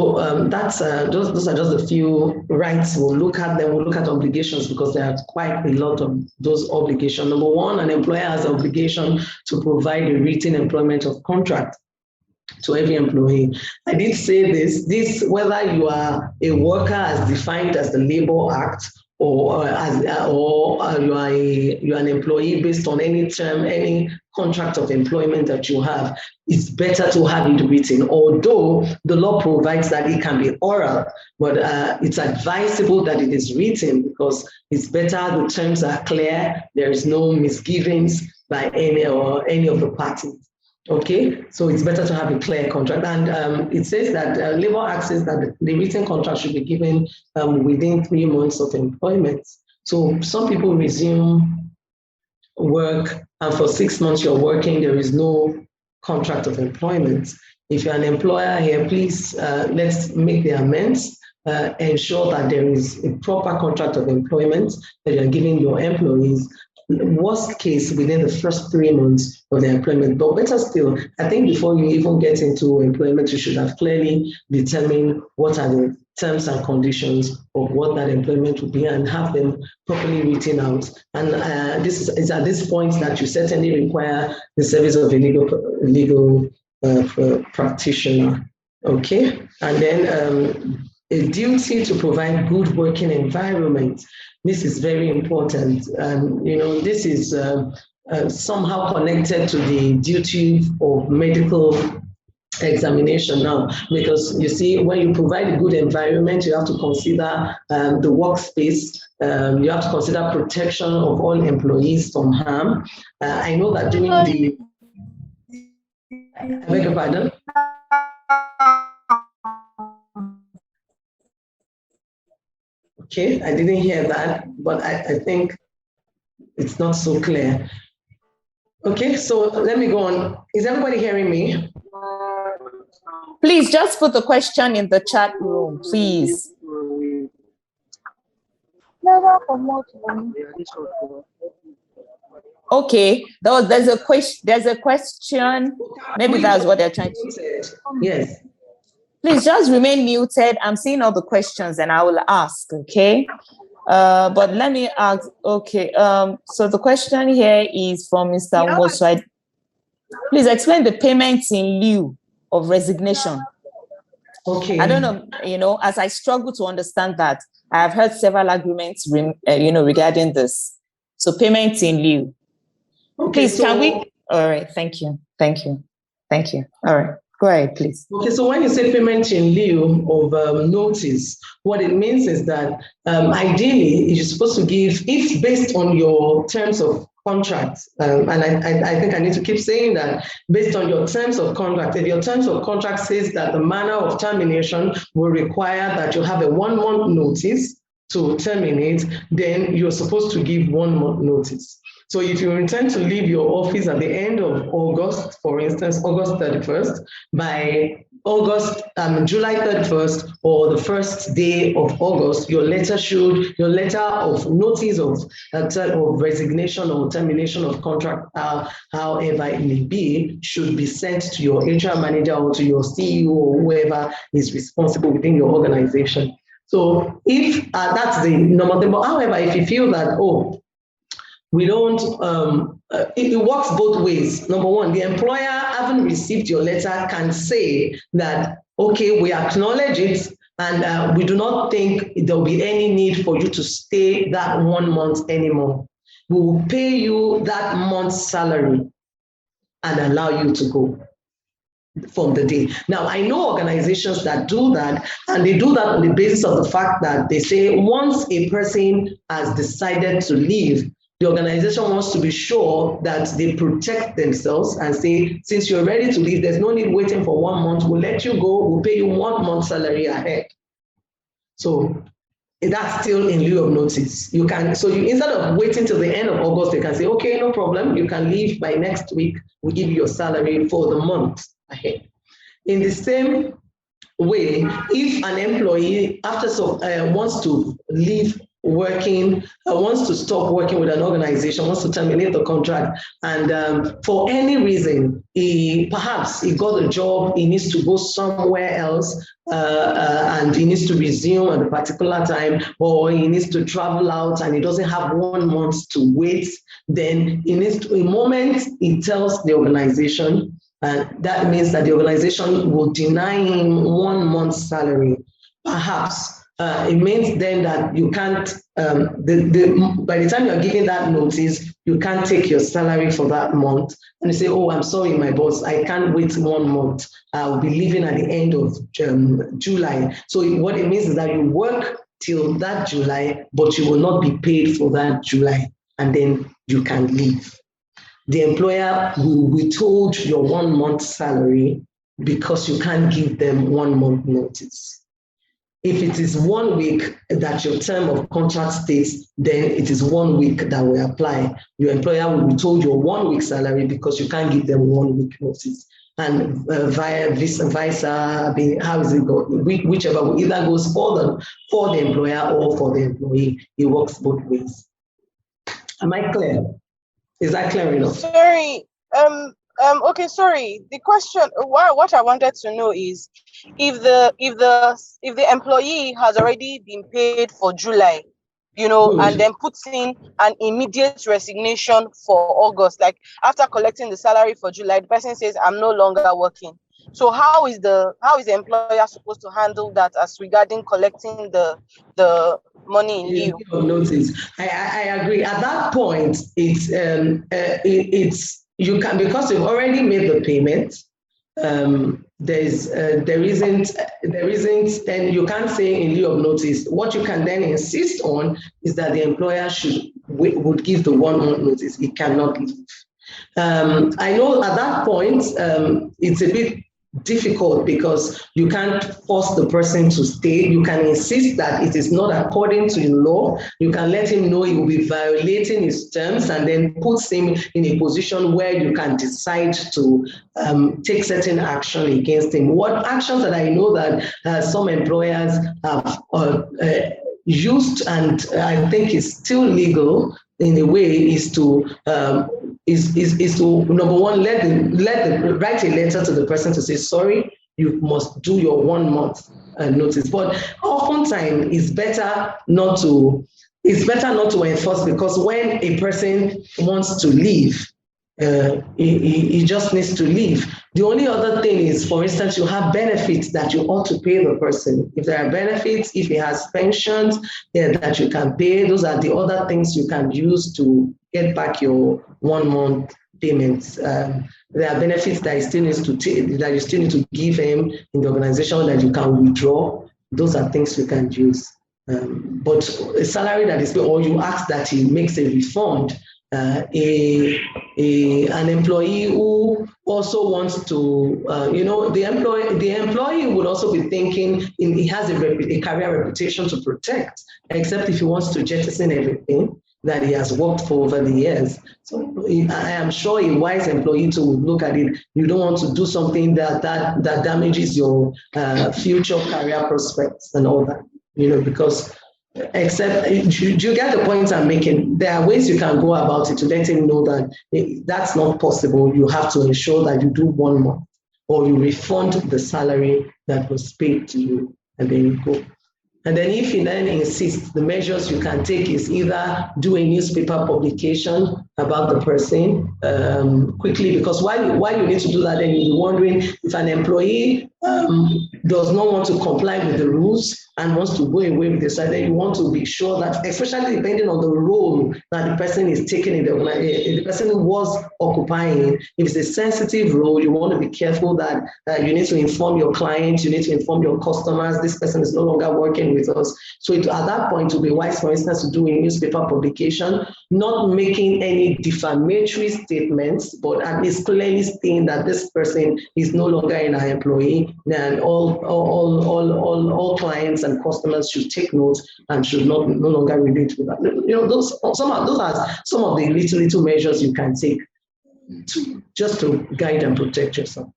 those are just a few rights we'll look at. Then we'll look at obligations, because there are quite a lot of those obligations. Number one, an employer has an obligation to provide a written employment of contract to every employee. I did say this whether you are a worker as defined as the Labor Act, or you are an employee based on any term, any contract of employment that you have, it's better to have it written. Although the law provides that it can be oral, but it's advisable that it is written, because it's better, the terms are clear, there is no misgivings by any of the parties. Okay, so it's better to have a clear contract. And it says that Labor Act says that the written contract should be given within 3 months of employment. So some people resume work, and for 6 months you're working, there is no contract of employment. If you're an employer here, please let's make the amends, ensure that there is a proper contract of employment that you're giving your employees. Worst case, within the first 3 months of the employment. But better still, I think before you even get into employment, you should have clearly determined what are the terms and conditions of what that employment will be, and have them properly written out. And this is at this point that you certainly require the service of a legal practitioner. Okay, and then a duty to provide good working environment. This is very important. This is somehow connected to the duty of medical examination now, because you see, when you provide a good environment, you have to consider the workspace. You have to consider protection of all employees from harm. I know that during the... I beg your pardon? Okay, I didn't hear that, but I think it's not so clear. Okay, so let me go on. Is everybody hearing me?
Please just put the question in the chat room, please. Okay, there's a question. Maybe that's what they're trying to say.
Yes.
Please just remain muted. I'm seeing all the questions and I will ask, okay? But let me ask, okay. So the question here is from Mr. Ngoswai. Please explain the payments in lieu of resignation.
Okay.
I don't know, as I struggle to understand that, I have heard several arguments, regarding this. So payments in lieu. Okay, please, can we? All right, thank you. All right. Go ahead, please.
Okay, so when you say payment in lieu of notice, what it means is that ideally you're supposed to give, if based on your terms of contract, and I think I need to keep saying that, based on your terms of contract, if your terms of contract says that the manner of termination will require that you have a 1 month notice to terminate, then you're supposed to give 1 month notice. So if you intend to leave your office at the end of August, for instance, August 31st, by July 31st or the first day of August, your letter of notice of resignation or termination of contract, however it may be, should be sent to your HR manager or to your CEO or whoever is responsible within your organization. So if that's the normal thing, but however, if you feel that, we don't, it works both ways. Number one, the employer, having received your letter, can say that, okay, we acknowledge it, and we do not think there will be any need for you to stay that 1 month anymore. We will pay you that month's salary and allow you to go from the day. Now, I know organizations that do that, and they do that on the basis of the fact that they say once a person has decided to leave, the organization wants to be sure that they protect themselves and say, since you're ready to leave, there's no need waiting for 1 month. We'll let you go. We'll pay you 1 month salary ahead. So that's still in lieu of notice. You instead of waiting till the end of August, they can say, okay, no problem. You can leave by next week. We'll give you your salary for the month ahead. In the same way, if an employee wants to leave working, wants to stop working with an organization, wants to terminate the contract, and for any reason, perhaps he got a job, he needs to go somewhere else, and he needs to resume at a particular time, or he needs to travel out and he doesn't have 1 month to wait, then he needs to, the moment he tells the organization, that means that the organization will deny him 1 month's salary. Perhaps it means then that you can't, by the time you're giving that notice, you can't take your salary for that month. And you say, oh, I'm sorry, my boss, I can't wait 1 month. I'll be leaving at the end of July. So what it means is that you work till that July, but you will not be paid for that July, and then you can leave. The employer will withhold your 1 month salary because you can't give them 1 month notice. If it is 1 week that your term of contract states, then it is 1 week that will apply. Your employer will withhold your 1 week salary because you can't give them 1 week notice. And vice versa, how is it going? Whichever either goes for the employer or for the employee. It works both ways. Am I clear? Is that clear enough?
Sorry. Okay, sorry. The question, what I wanted to know is, if the employee has already been paid for July, and then puts in an immediate resignation for August, like after collecting the salary for July, the person says, I'm no longer working. So how is the employer supposed to handle that as regarding collecting the money in lieu?
Notice. I agree. At that point, it's you can, because you've already made the payment. There isn't, then you can't say in lieu of notice. What you can then insist on is that the employer would give the 1 month notice. It cannot leave. I know at that point, it's a bit difficult because you can't force the person to stay. You can insist that it is not according to the law. You can let him know he will be violating his terms, and then puts him in a position where you can decide to take certain action against him. What actions that I know that some employers have used, and I think is still legal in a way, is to number one, write a letter to the person to say, sorry, you must do your 1 month notice. But oftentimes it's better not to enforce, because when a person wants to leave, he just needs to leave. The only other thing is, for instance, you have benefits that you ought to pay the person. If there are benefits, if he has pensions that you can pay, those are the other things you can use to get back your 1 month payments. There are benefits that you still need to give him in the organization that you can withdraw. Those are things you can use. But a salary that is paid, or you ask that he makes a refund. An employee who also wants to, the employee would also be thinking he has a career reputation to protect, except if he wants to jettison everything that he has worked for over the years. So I am sure a wise employee too would look at it. You don't want to do something that damages your future career prospects and all that, because except, you get the point I'm making. There are ways you can go about it to let him know that that's not possible. You have to ensure that you do 1 month, or you refund the salary that was paid to you, and then you go. And then if he then insists, the measures you can take is either do a newspaper publication about the person quickly, because while you need to do that, then you'll be wondering if an employee does not want to comply with the rules and wants to go away with the side, then you want to be sure that, especially depending on the role that the person is taking in the organization, the person who was occupying, if it's a sensitive role, you want to be careful that you need to inform your clients, you need to inform your customers, this person is no longer working with us. So at that point, it would be wise, for instance, to do a newspaper publication, not making any defamatory statements, but at least clearly stating that this person is no longer an employee, and all clients and customers should take note and should no longer relate with that. Those are some of the little measures you can take to guide and protect yourself.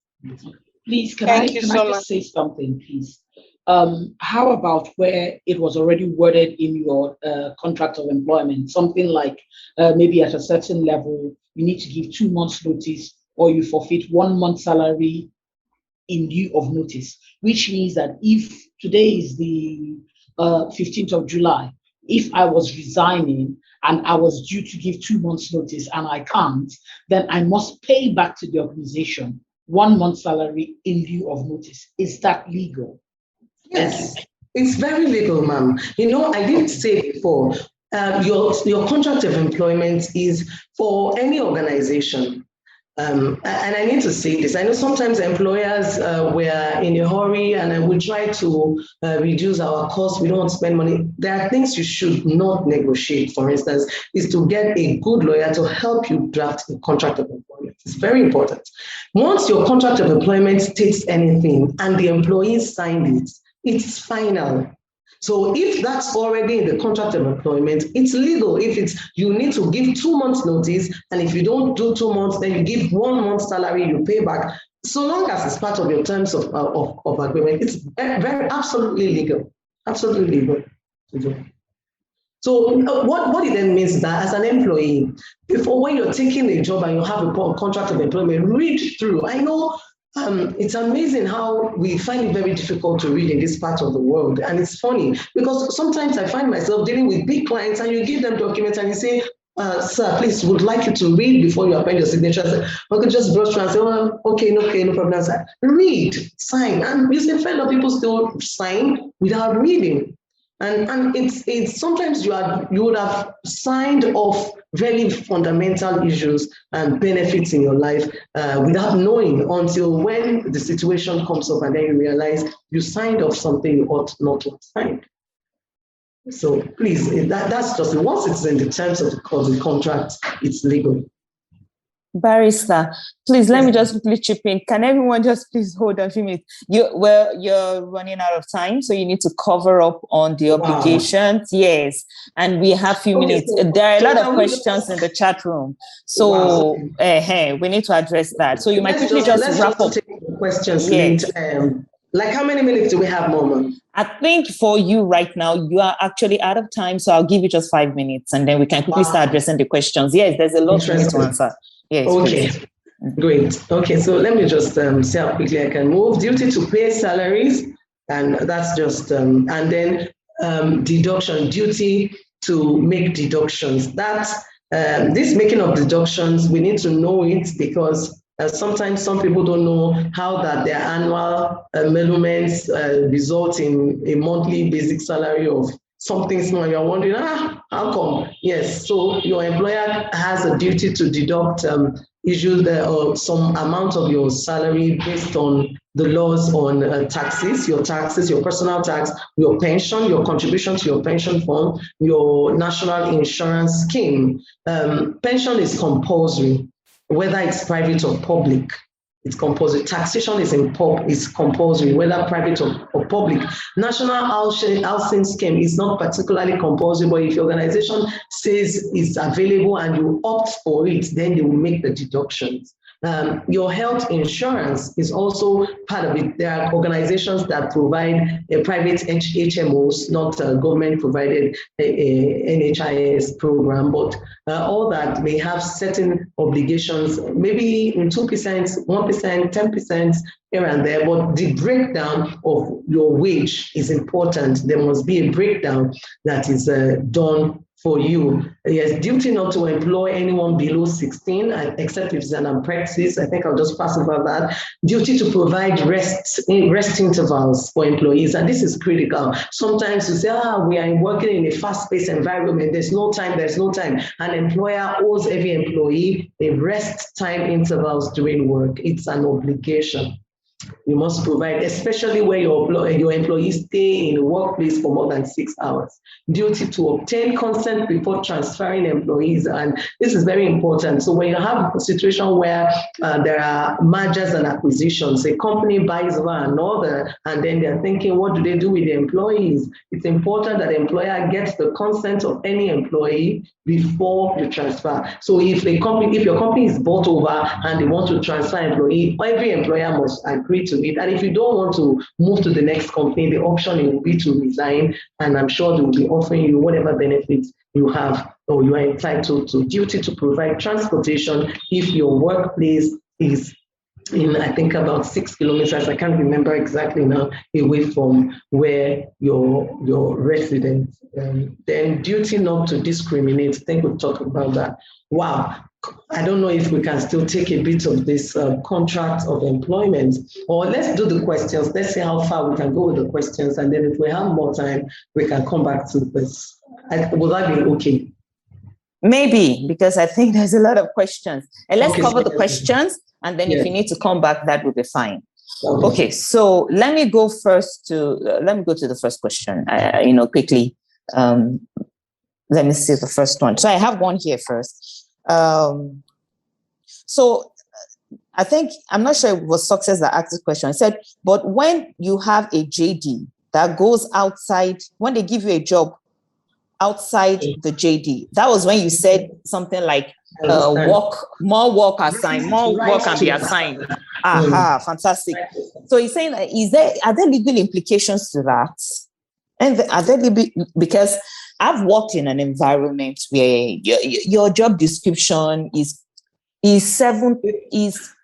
Please, can
Thank
I
you
can
so
I
much.
just say something, please? How about where it was already worded in your contract of employment, something like maybe at a certain level, you need to give 2 months notice or you forfeit 1 month salary in lieu of notice, which means that if today is the 15th of July, if I was resigning and I was due to give 2 months notice and I can't, then I must pay back to the organization 1 month salary in lieu of notice. Is that legal?
Yes, it's very legal, ma'am. I did say before, your contract of employment is for any organization. And I need to say this. I know sometimes employers were in a hurry and we try to reduce our costs. We don't want to spend money. There are things you should not negotiate. For instance, is to get a good lawyer to help you draft a contract of employment. It's very important. Once your contract of employment states anything and the employees signed it, it's final. So if that's already in the contract of employment, it's legal. If you need to give 2 months notice, and if you don't do 2 months, then you give 1 month salary, you pay back. So long as it's part of your terms of agreement, it's very absolutely legal, absolutely legal to do. So what it then means that as an employee, before when you're taking a job and you have a contract of employment, read through. I know it's amazing how we find it very difficult to read in this part of the world. And it's funny because sometimes I find myself dealing with big clients and you give them documents and you say, sir, please, would like you to read before you append your signature. I could just brush through and say, oh, okay, no problem. Sir. Read, sign. And you see a fair lot of people still sign without reading. And it's sometimes you would have signed off very fundamental issues and benefits in your life without knowing until when the situation comes up and then you realize you signed off something you ought not to have signed. So please, that's just once it's in the terms of the contract, it's legal.
Barrister, please let me just quickly chip in. Can everyone just please hold on a few minutes? You're running out of time, so you need to cover up on the obligations. Wow. Yes, and we have few minutes. There are a lot of questions in the chat room, so we need to address that. So you might quickly just wrap up.
Take questions. Yes. Like how many minutes do we have, Mama?
I think for you right now, you are actually out of time, so I'll give you just 5 minutes, and then we can quickly start addressing the questions. Yes, there's a lot we need to answer. Yes,
okay, please. Great. Okay, so let me just see how quickly I can move. Duty to pay salaries, and that's just, and then deduction, duty to make deductions. That's, this making of deductions, we need to know it because sometimes some people don't know how that their annual emoluments result in a monthly basic salary of something small. You're wondering, how come? Yes, so your employer has a duty to deduct issues or some amount of your salary based on the laws on taxes, your personal tax, your pension, your contribution to your pension fund, your national insurance scheme. Pension is compulsory, whether it's private or public. It's compulsory. Taxation is compulsory, whether private or public. National housing scheme is not particularly compulsory, but if your organization says it's available and you opt for it, then they will make the deductions. Your health insurance is also part of it. There are organizations that provide a private HMOs, not a government-provided NHIS program, but all that may have certain obligations, maybe in 2%, 1%, 10% here and there, but the breakdown of your wage is important. There must be a breakdown that is done for you. Yes, duty not to employ anyone below 16, except if it's an apprentice. I think I'll just pass over that. Duty to provide rest intervals for employees, and this is critical. Sometimes you say, we are working in a fast-paced environment. There's no time. An employer owes every employee a rest time intervals during work. It's an obligation. You must provide, especially where your employees stay in the workplace for more than 6 hours. Duty to obtain consent before transferring employees, and this is very important. So when you have a situation where there are mergers and acquisitions, a company buys over another, and then they're thinking, what do they do with the employees? It's important that the employer gets the consent of any employee before you transfer. So if your company is bought over and they want to transfer employee, every employer must agree agree to it. And if you don't want to move to the next company, the option will be to resign, and I'm sure they will be offering you whatever benefits you have or you are entitled to. Duty to provide transportation if your workplace is in, I think, about 6 kilometers, I can't remember exactly now, away from where your resident. Then duty not to discriminate. I think we'll talk about that. Wow. I don't know if we can still take a bit of this contract of employment, or let's do the questions. Let's see how far we can go with the questions. And then if we have more time, we can come back to this. Will that be okay?
Maybe, because I think there's a lot of questions. And let's cover the questions. And then if you need to come back, that will be fine. Okay, so let me go first to, let me go to the first question, quickly. Let me see the first one. So I have one here first. So I think, I'm not sure it was Success that asked this question. I said, but when you have a JD that goes outside, when they give you a job outside the JD, that was when you said something like, more work assigned, more work can be assigned. Fantastic. So he's saying, are there legal implications to that? And are there because I've worked in an environment where your job description is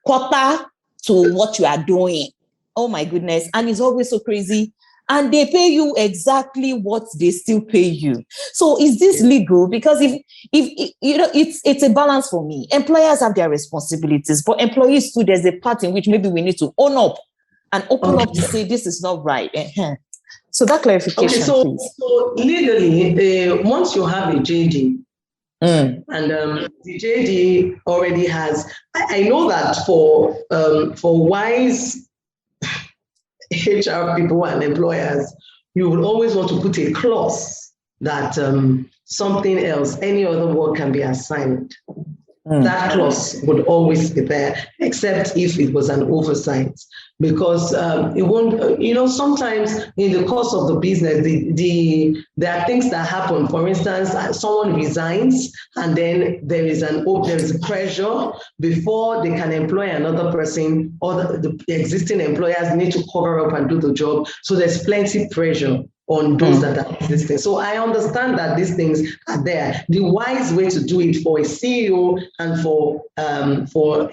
quarter to what you are doing. Oh my goodness. And it's always so crazy. And they pay you exactly what they still pay you. So is this legal? Because if it's a balance for me. Employers have their responsibilities, but employees too, there's a part in which maybe we need to own up and open up to say this is not right. So that clarification, please.
So legally, once you have a JD, and the JD already has, I know that for wise HR people and employers, you will always want to put a clause that something else, any other work can be assigned. That clause would always be there, except if it was an oversight, because it won't, sometimes in the course of the business, there are things that happen. For instance, someone resigns and then there is pressure before they can employ another person, or the existing employers need to cover up and do the job. So there's plenty pressure on those that are existing. So I understand that these things are there. The wise way to do it for a CEO and for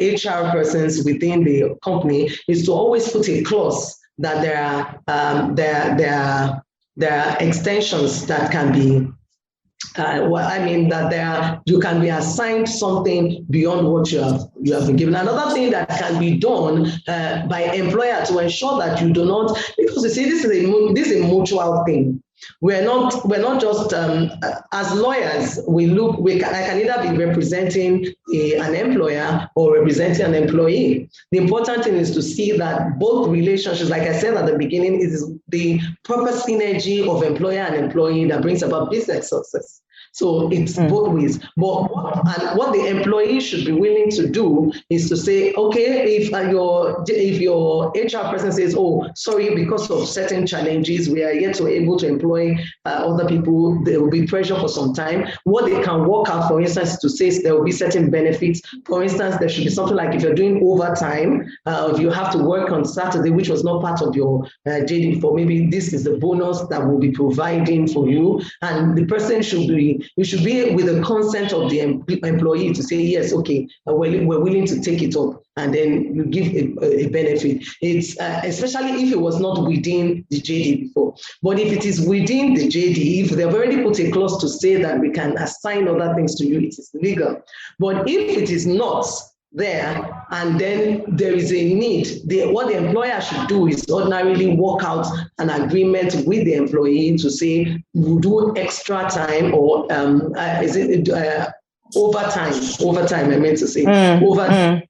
HR persons within the company is to always put a clause that there are extensions that can be you can be assigned something beyond what you have been given. Another thing that can be done by employer to ensure that you do not, because you see, this is a mutual thing. We're not just as lawyers. I can either be representing an employer or representing an employee. The important thing is to see that both relationships, like I said at the beginning, is the proper synergy of employer and employee that brings about business success. So it's both ways. But what the employee should be willing to do is to say, okay, if your HR person says, oh, sorry, because of certain challenges, we are yet to able to employ other people, there will be pressure for some time. What they can work out, for instance, to say there will be certain benefits. For instance, there should be something like if you're doing overtime, if you have to work on Saturday, which was not part of your JD before, maybe this is the bonus that will be providing for you. And the person should be with the consent of the employee to say, yes, okay, we're willing to take it up. And then you give a benefit. It's especially if it was not within the JD before. But if it is within the JD, if they've already put a clause to say that we can assign other things to you, it is legal. But if it is not there, and then there is a need, what the employer should do is ordinarily work out an agreement with the employee to say, we'll do extra time, or overtime, I meant to say, overtime.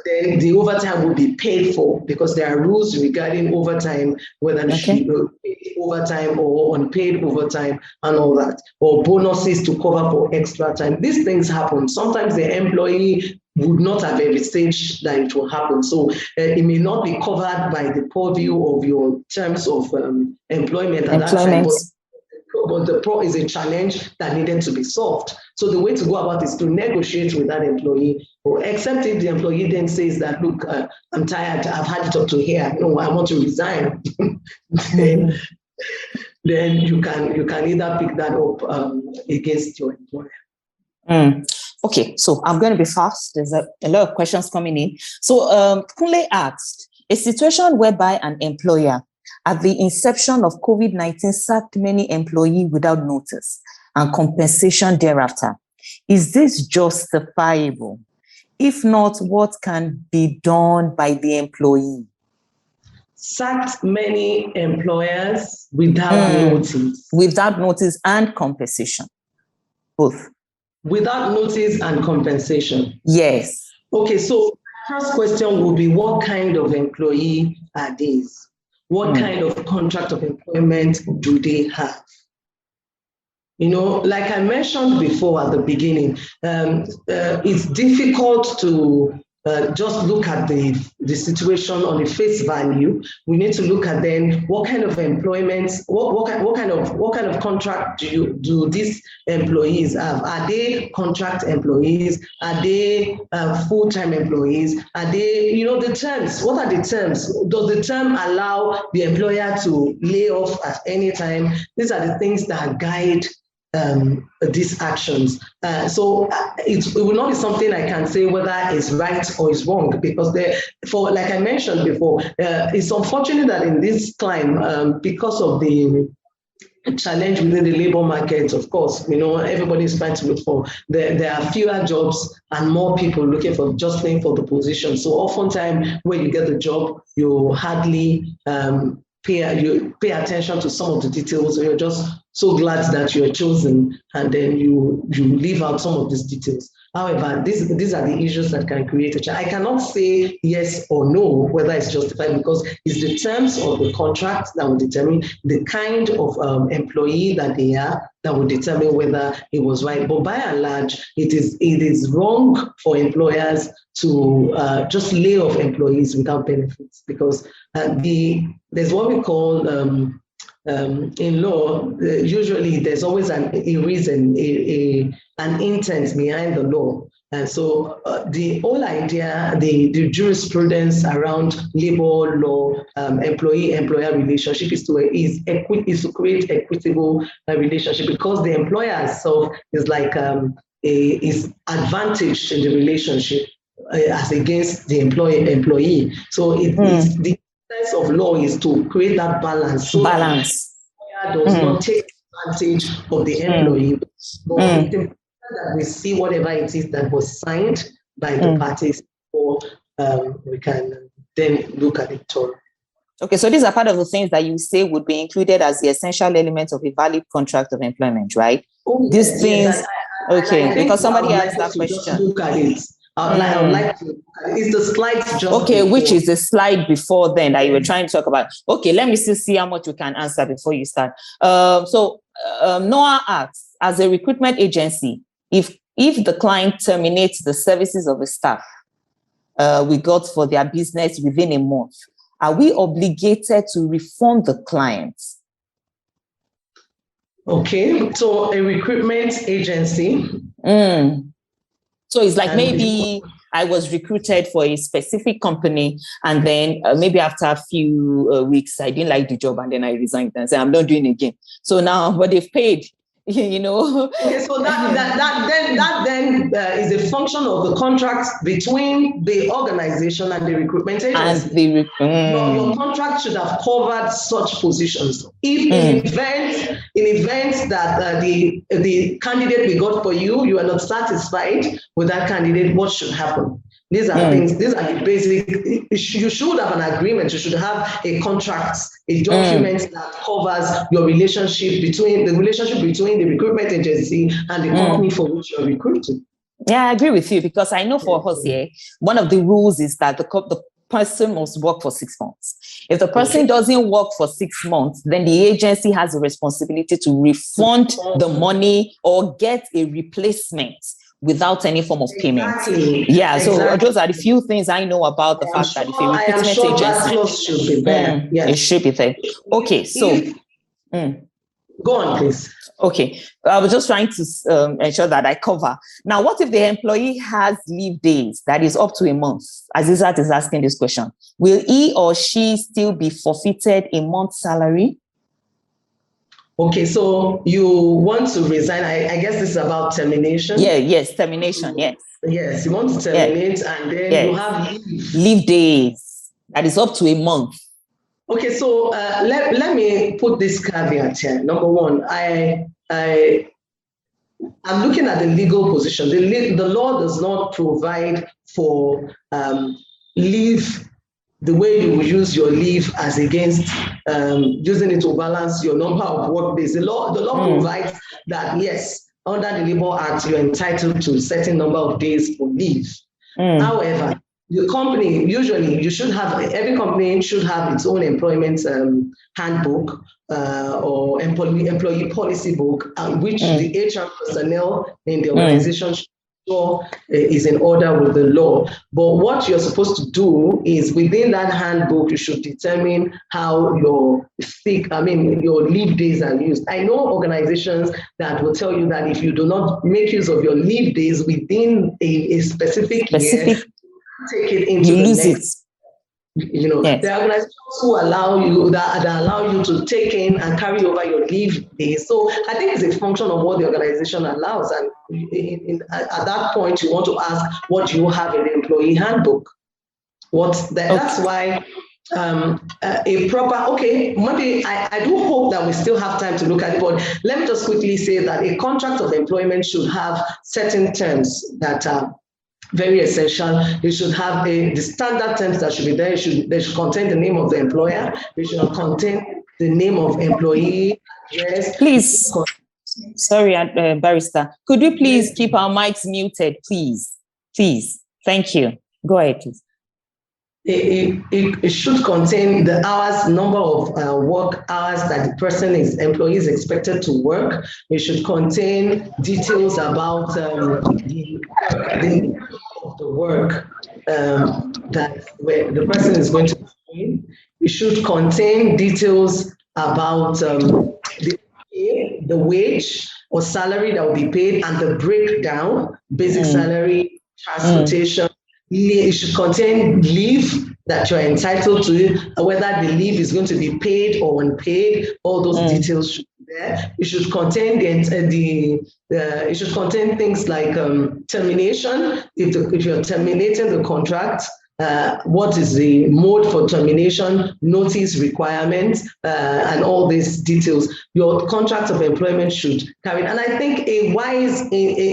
Then the overtime will be paid for, because there are rules regarding overtime, whether it should be overtime or unpaid overtime and all that, or bonuses to cover for extra time. These things happen. Sometimes the employee would not have envisaged that it will happen. So it may not be covered by the purview of your terms of employment at that time. But but the pro is a challenge that needed to be solved. So the way to go about is to negotiate with that employee, or except if the employee then says that, look, I'm tired, I've had it up to here, no, I want to resign. then you can either pick that up against your employer.
Okay, so I'm going to be fast. There's a lot of questions coming in. So Kunle asked, a situation whereby an employer at the inception of COVID-19 sacked many employees without notice and compensation thereafter. Is this justifiable? If not, what can be done by the employee?
Sacked many employers without notice.
Without notice and compensation. Both. Without
notice and compensation.
Yes.
Okay, so first question will be, what kind of employee are these? What kind of contract of employment do they have? You know, like I mentioned before at the beginning, it's difficult to just look at the situation on the face value. We need to look at then what kind of employment, what kind of contract do these employees have? Are they contract employees? Are they full-time employees? Are they, you know, the terms? What are the terms? Does the term allow the employer to lay off at any time? These are the things that guide these actions. So it will not be something I can say whether it's right or it's wrong, because like I mentioned before, it's unfortunate that in this climb, because of the challenge within the labor market, of course, you know, everybody is trying to look for, there are fewer jobs and more people looking for the position. So oftentimes when you get the job, you hardly pay attention to some of the details, or you're just so glad that you're chosen, and then you leave out some of these details. However, these are the issues that can create a challenge. I cannot say yes or no whether it's justified, because it's the terms of the contract that will determine the kind of employee that they are, that will determine whether it was right. But by and large, it is wrong for employers to just lay off employees without benefits, because there's what we call in law, usually there's always a reason, an intent behind the law. And so the whole idea, the jurisprudence around labor law, employee-employer relationship is to create equitable relationship, because the employer itself is like is advantaged in the relationship as against the employee. So it's the sense of law is to create that balance. So balance. The employer does not take advantage of the employee, but it's important that we see whatever it is that was signed by the parties, or we can then look at it all.
Okay, so these are part of the things that you say would be included as the essential elements of a valid contract of employment, right? These things, because somebody asked that question.
Look at it. I would like to. Is the slide just
okay? Before? Which is the slide before then that you were trying to talk about? Okay, let me still see how much you can answer before you start. Noah asks, as a recruitment agency, if the client terminates the services of a staff we got for their business within a month, are we obligated to refund the client?
Okay, so a recruitment agency.
So it's like maybe I was recruited for a specific company, and then maybe after a few weeks, I didn't like the job, and then I resigned and said, I'm not doing it again. So now, but they've paid, you know. Okay,
so that then is a function of the contract between the organization and the recruitment agency. And your contract should have covered such positions. If in events that the candidate we got for you are not satisfied with that candidate, what should happen? These are things, these are the basic, you should have an agreement, you should have a contract, a document that covers your relationship between the recruitment agency and the company for which you're recruiting.
Yeah, I agree with you, because I know for us here, one of the rules is that the person must work for 6 months. If the person doesn't work for 6 months, then the agency has a responsibility to refund the money or get a replacement without any form of payment. Yeah, so those are the few things I know about the fact that if a recruitment agency,
should be there.
It should be there. Okay, so
Go on, please.
Okay, I was just trying to ensure that I cover. Now, what if the employee has leave days that is up to a month? Azizat is asking this question. Will he or she still be forfeited a month's salary?
Okay, so you want to resign. I guess this is about termination.
Yeah, yes, termination, yes.
Yes, you want to terminate and then you have
leave days that is up to a month.
Okay, so let me put this caveat here. Number one, I'm looking at the legal position. The law does not provide for leave the way you will use your leave as against using it to balance your number of work days. The law provides that, yes, under the Labour Act, you're entitled to a certain number of days for leave. However, the company, usually every company should have its own employment handbook or employee policy book, which the HR personnel in the organization should ensure is in order with the law. But what you're supposed to do is within that handbook, you should determine how your leave days are used. I know organizations that will tell you that if you do not make use of your leave days within a specific year, take it into
you
the
lose
next. You know,
yes.
There are organizations who allow you that allow you to take in and carry over your leave days. So I think it's a function of what the organization allows. And at that point, you want to ask what you have in the employee handbook. That's why maybe I do hope that we still have time to look at it, but let me just quickly say that a contract of employment should have certain terms that are very essential. It should have the standard terms that should be there. They should contain the name of the employer. They should contain the name of employee address.
Please, sorry, Barrister. Could you please keep our mics muted, please? Please, thank you. Go ahead, please.
It should contain the hours, number of work hours that the employee is expected to work. It should contain details about the work that the person is going to do. It should contain details about the wage or salary that will be paid and the breakdown, basic salary, transportation. It should contain leave that you're entitled to, whether the leave is going to be paid or unpaid. All those details should be there. It should contain it should contain things like termination. If you're terminating the contract, what is the mode for termination, notice requirements, and all these details. Your contract of employment should carry it. And I think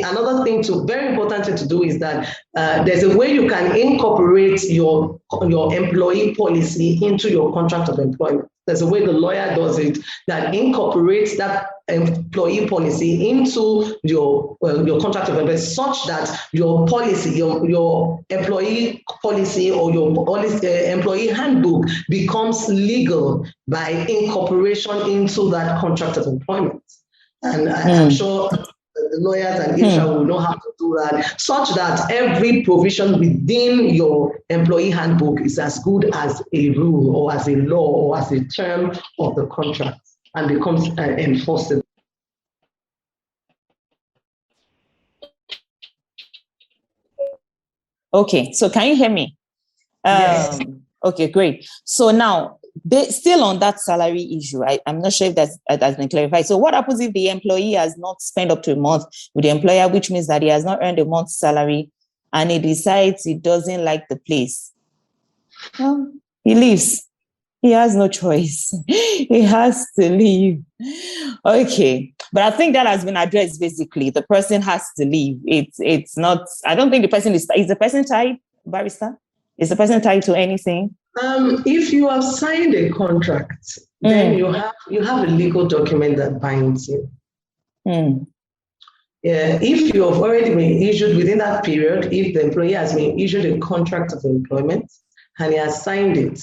another thing very important thing to do is that there's a way you can incorporate your employee policy into your contract of employment. There's a way the lawyer does it that incorporates that employee policy into your contract of employment, such that your policy, your employee policy or your employee handbook becomes legal by incorporation into that contract of employment. And I'm sure the lawyers and HR will know how to do that, such that every provision within your employee handbook is as good as a rule or as a law or as a term of the contract and becomes enforceable.
Okay, so can you hear me?
Yes.
Okay, great. So now, still on that salary issue, I'm not sure if that's been clarified. So what happens if the employee has not spent up to a month with the employer, which means that he has not earned a month's salary, and he decides he doesn't like the place? Well, he leaves. He has no choice. He has to leave. Okay. But I think that has been addressed basically. The person has to leave. It's not, I don't think the person is the person tied, Barrister? Is the person tied to anything?
If you have signed a contract, then you have a legal document that binds you. If you have already been issued within that period, if the employee has been issued a contract of employment and he has signed it,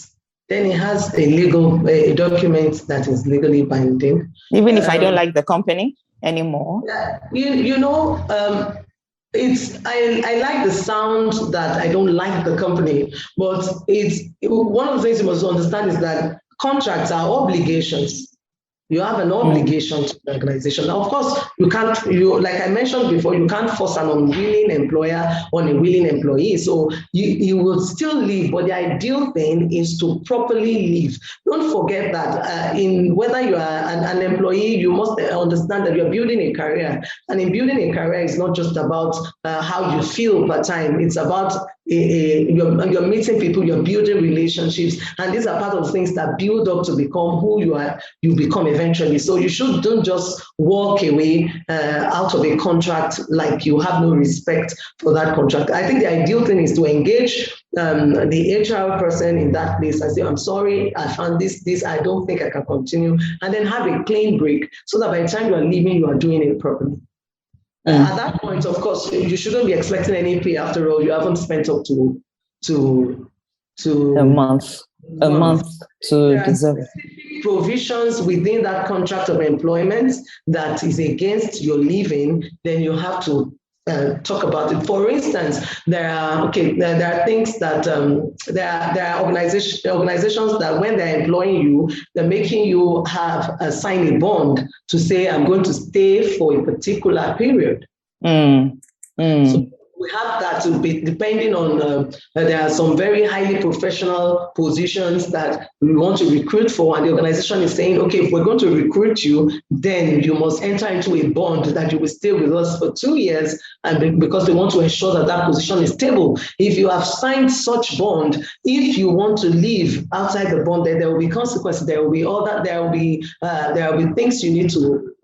then he has a document that is legally binding.
Even if I don't like the company anymore?
I like the sound that I don't like the company, but one of the things you must understand is that contracts are obligations. You have an obligation to the organization. Now, of course, like I mentioned before, you can't force an unwilling employer on a willing employee. So you will still leave, but the ideal thing is to properly leave. Don't forget that in whether you are an employee, you must understand that you're building a career. And in building a career, it's not just about how you feel per time. It's about you're meeting people, you're building relationships, and these are part of things that build up to become who you become eventually. So you don't just walk away out of a contract like you have no respect for that contract. I think the ideal thing is to engage the HR person in that place and say, I'm sorry, I found this, I don't think I can continue, and then have a clean break so that by the time you are leaving, you are doing it properly. At that point, of course, you shouldn't be expecting any pay. After all, you haven't spent up to
a month to deserve it.
Provisions within that contract of employment that is against your leaving, then you have to talk about it. For instance, there are things that there are organizations that when they're employing you, they're making you sign a bond to say, I'm going to stay for a particular period. So we have that to be depending on, there are some very highly professional positions that we want to recruit for, and the organization is saying, okay, if we're going to recruit you, then you must enter into a bond that you will stay with us for 2 years, and because they want to ensure that that position is stable. If you have signed such bond, if you want to leave outside the bond, then there will be consequences. There will be things you need to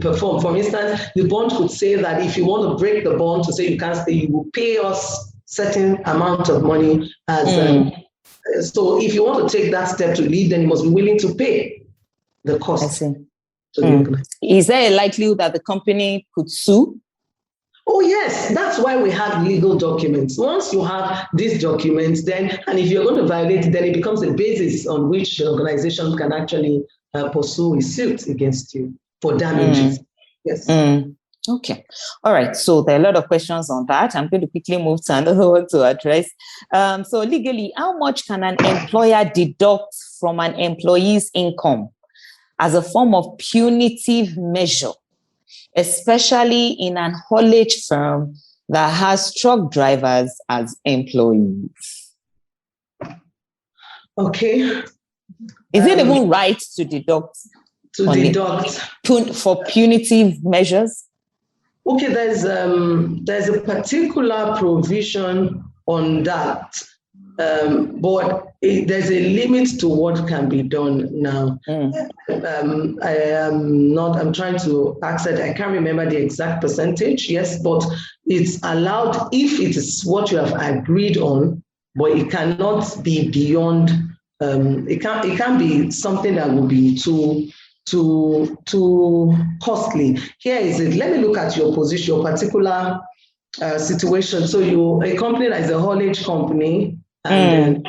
perform. For instance, the bond could say that if you want to break the bond to say you can't stay, you will pay us certain amount of money as so if you want to take that step to leave, then you must be willing to pay the cost.
I see. Is there a likelihood that the company could sue?
Oh, yes. That's why we have legal documents. Once you have these documents, then, and if you're going to violate it, then it becomes a basis on which the organization can actually pursue a suit against you for damages. Yes.
Okay. All right. So there are a lot of questions on that. I'm going to quickly move to another one to address. So legally, how much can an employer deduct from an employee's income as a form of punitive measure, especially in an haulage firm that has truck drivers as employees?
Okay.
Is it even right to deduct? For punitive measures?
Okay, there's a particular provision on that, but there's a limit to what can be done now. I'm trying to access, I can't remember the exact percentage, yes, but it's allowed if it is what you have agreed on, but it cannot be beyond, it can't be something that will be too costly. Here is it. Let me look at your position, your particular situation. So a company that is a haulage company, and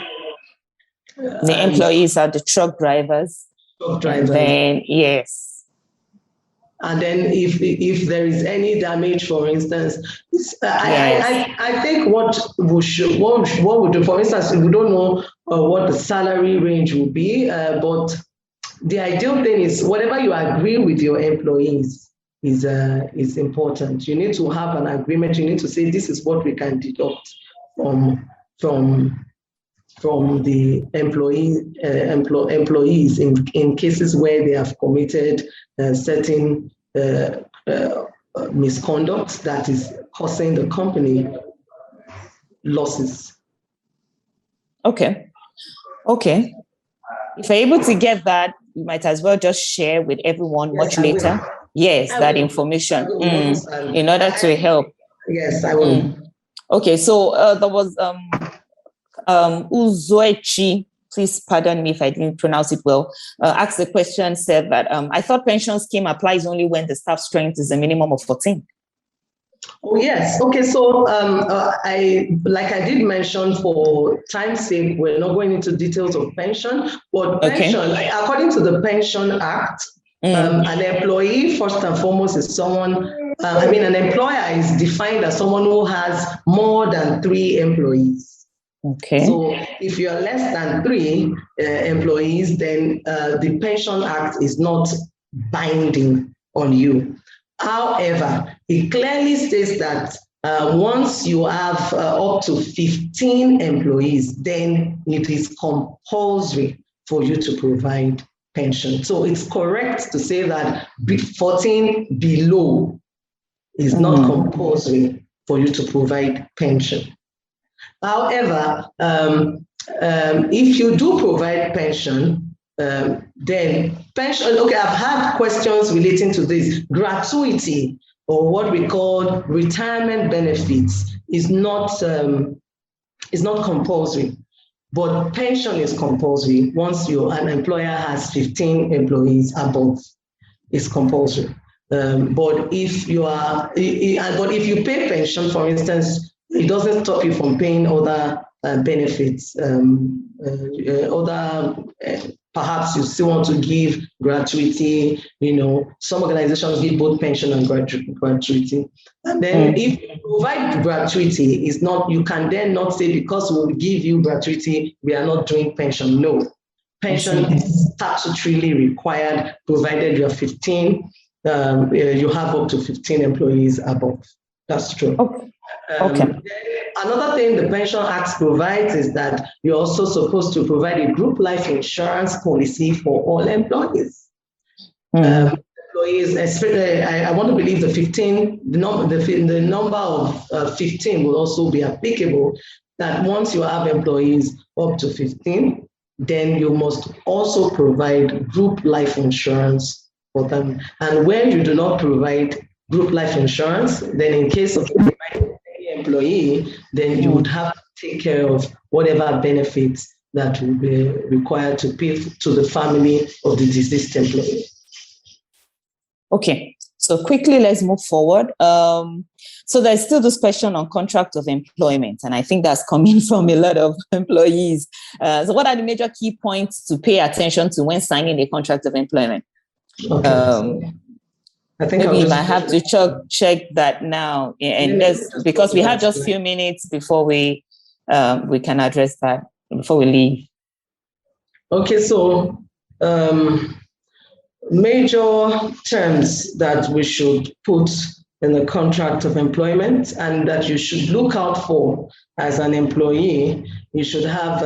the employees are the truck drivers. Then yes.
And then if there is any damage, for instance, I think what we do, for instance, we don't know what the salary range will be, but the ideal thing is whatever you agree with your employees is important. You need to have an agreement. You need to say this is what we can deduct from the employees in cases where they have committed certain misconduct that is causing the company losses.
Okay. If you're able to get that, you might as well just share with everyone much later. Yes, that information in order to help.
Yes, I will.
Okay, so there was Uzoechi, please pardon me if I didn't pronounce it well, asked the question, said that I thought pension scheme applies only when the staff strength is a minimum of 14.
Oh, yes. Okay, so I did mention, for time's sake, we're not going into details of pension, but pension, according to the Pension Act, an employee, first and foremost, is someone, an employer is defined as someone who has more than 3 employees.
Okay.
So if you're less than 3 employees, then the Pension Act is not binding on you. However, it clearly states that once you have up to 15 employees, then it is compulsory for you to provide pension. So it's correct to say that 14 below is not compulsory for you to provide pension. However, if you do provide pension, then pension, okay, I've had questions relating to this. Gratuity, or what we call retirement benefits, is not compulsory, but pension is compulsory. Once an employer has 15 employees above, it's compulsory. But if you pay pension, for instance, it doesn't stop you from paying other benefits. Perhaps you still want to give gratuity. Some organizations give both pension and gratuity. And then if you provide gratuity, you can then not say, because we will give you gratuity, we are not doing pension. No, pension is statutorily required, provided you're 15. You have up to 15 employees above. That's true.
Okay.
Another thing the Pension Act provides is that you're also supposed to provide a group life insurance policy for all employees. Employees, especially, I want to believe the number of 15 will also be applicable, that once you have employees up to 15, then you must also provide group life insurance for them. And when you do not provide group life insurance, then in case of employee, then you would have to take care of whatever benefits that will be required to pay to the family of the deceased employee.
Okay, so quickly, let's move forward. So there's still this question on contract of employment, and I think that's coming from a lot of employees. So what are the major key points to pay attention to when signing a contract of employment?
Okay, I think
maybe if I have to check that now, and because we have just a few minutes before we can address that before we leave. Okay,
so major terms that we should put in the contract of employment and that you should look out for as an employee. You should have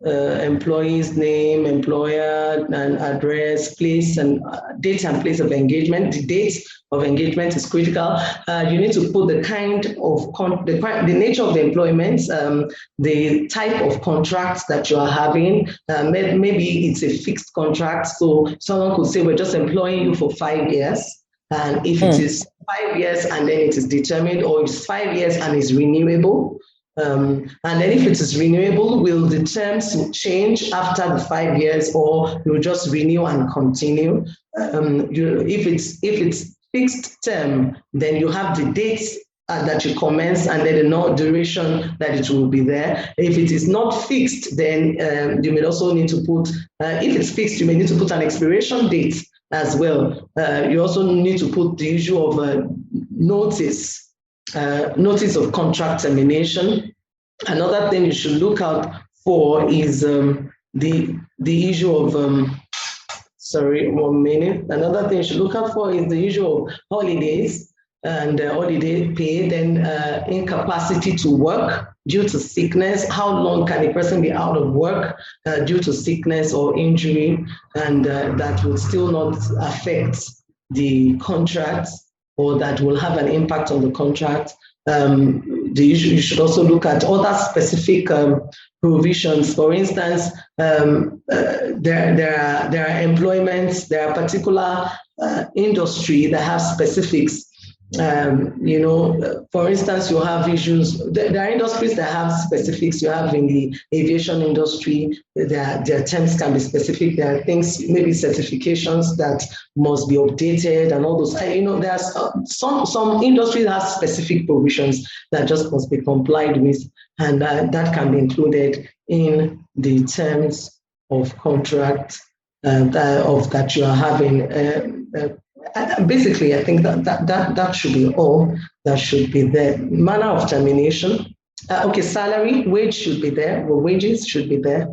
employee's name, employer, and address, place, and date and place of engagement. The date of engagement is critical. You need to put the kind of the nature of the employment, the type of contract that you are having. Maybe it's a fixed contract, so someone could say, we're just employing you for 5 years. And if it is 5 years and then it is determined, or it's 5 years and is renewable. And then if it is renewable, will the terms change after the 5 years, or you just renew and continue? If it's fixed term, then you have the dates that you commence and then the duration that it will be there. If it is not fixed, then you may also need to put, if it's fixed, you may need to put an expiration date as well. You also need to put the issue of notice of contract termination. Another thing you should look out for is the issue of sorry, 1 minute. Another thing you should look out for is the issue of holidays and holiday pay, then incapacity to work due to sickness. How long can a person be out of work due to sickness or injury, and that will still not affect the contract, or that will have an impact on the contract. You should also look at other specific provisions. For instance, there are employments, there are particular industry that have specifics. For instance, you have issues. There are industries that have specifics. You have in the aviation industry, their terms can be specific. There are things, maybe certifications that must be updated and all those. There's some industries have specific provisions that just must be complied with, and that can be included in the terms of contract that you are having. Basically, I think that should be all that should be there. Manner of termination. Salary, wage should be there. The wages should be there.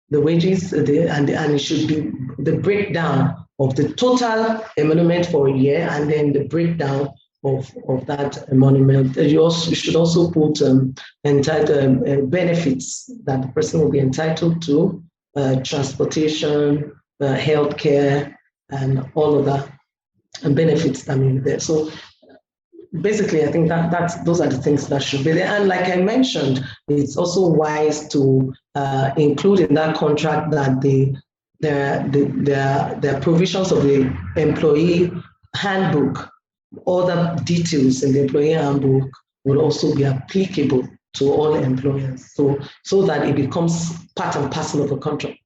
The wages, and it should be the breakdown of the total emolument for a year, and then the breakdown of that emolument. You should also put entitled benefits that the person will be entitled to, transportation, healthcare, and all of that, and benefits that may be there. So basically, I think those are the things that should be there. And like I mentioned, it's also wise to include in that contract that the provisions of the employee handbook, other details in the employee handbook will also be applicable to all employers, so that it becomes part and parcel of a contract.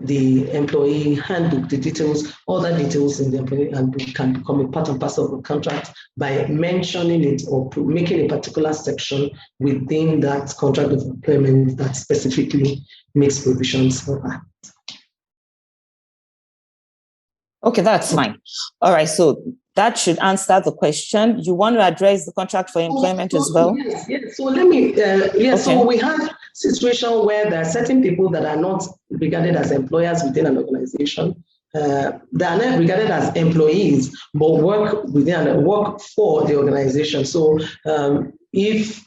The employee handbook, the details, all the details in the employee handbook can become a part and parcel of a contract by mentioning it or making a particular section within that contract of employment that specifically makes provisions for that.
Okay, that's fine. All right, so that should answer the question. You want to address the contract for employment as well?
Yes. So let me, okay. So we have situation where there are certain people that are not regarded as employers within an organization. They are not regarded as employees, but work within and work for the organization. So if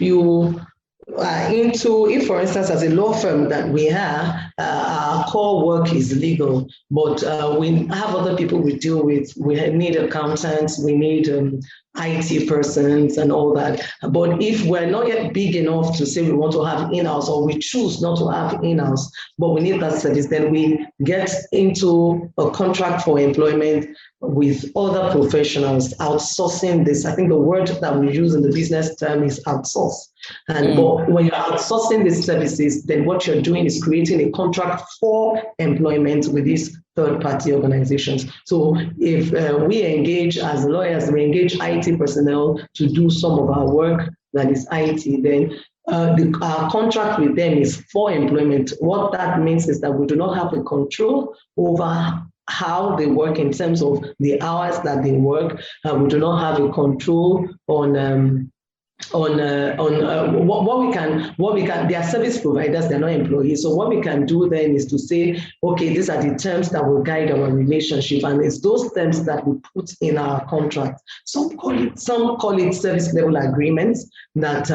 you if, for instance, as a law firm that we have, our core work is legal, but we have other people we deal with. We need accountants, we need IT persons and all that. But if we're not yet big enough to say we want to have in-house, or we choose not to have in-house, but we need that service, then we get into a contract for employment with other professionals, outsourcing this. I think the word that we use in the business term is outsource. And but when you're outsourcing these services, then what you're doing is creating a contract for employment with these third-party organizations. So if we engage as lawyers, we engage IT personnel to do some of our work that is IT, then our contract with them is for employment. What that means is that we do not have a control over how they work in terms of the hours that they work. We do not have a control on what we can, they are service providers, they're not employees. So what we can do then is to say, okay, these are the terms that will guide our relationship, and it's those terms that we put in our contract. Some call it service level agreements that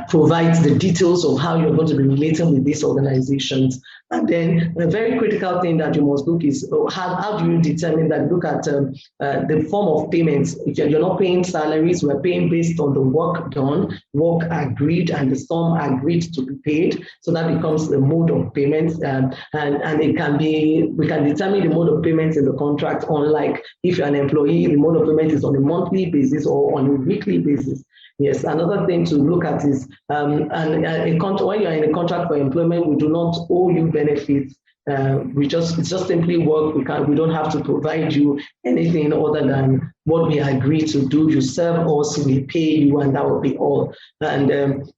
provides the details of how you're going to be relating with these organizations. And then a very critical thing that you must look is how do you determine that? Look at the form of payments. If you're not paying salaries, we're paying based on the work done, work agreed, and the sum agreed to be paid. So that becomes the mode of payments, and it can be, we can determine the mode of payments in the contract. Unlike if you're an employee, the mode of payment is on a monthly basis or on a weekly basis. Yes, another thing to look at is, when you're in a contract for employment, we do not owe you benefits. It's just simply work. We don't have to provide you anything other than what we agree to do. You serve us, we pay you, and that will be all. And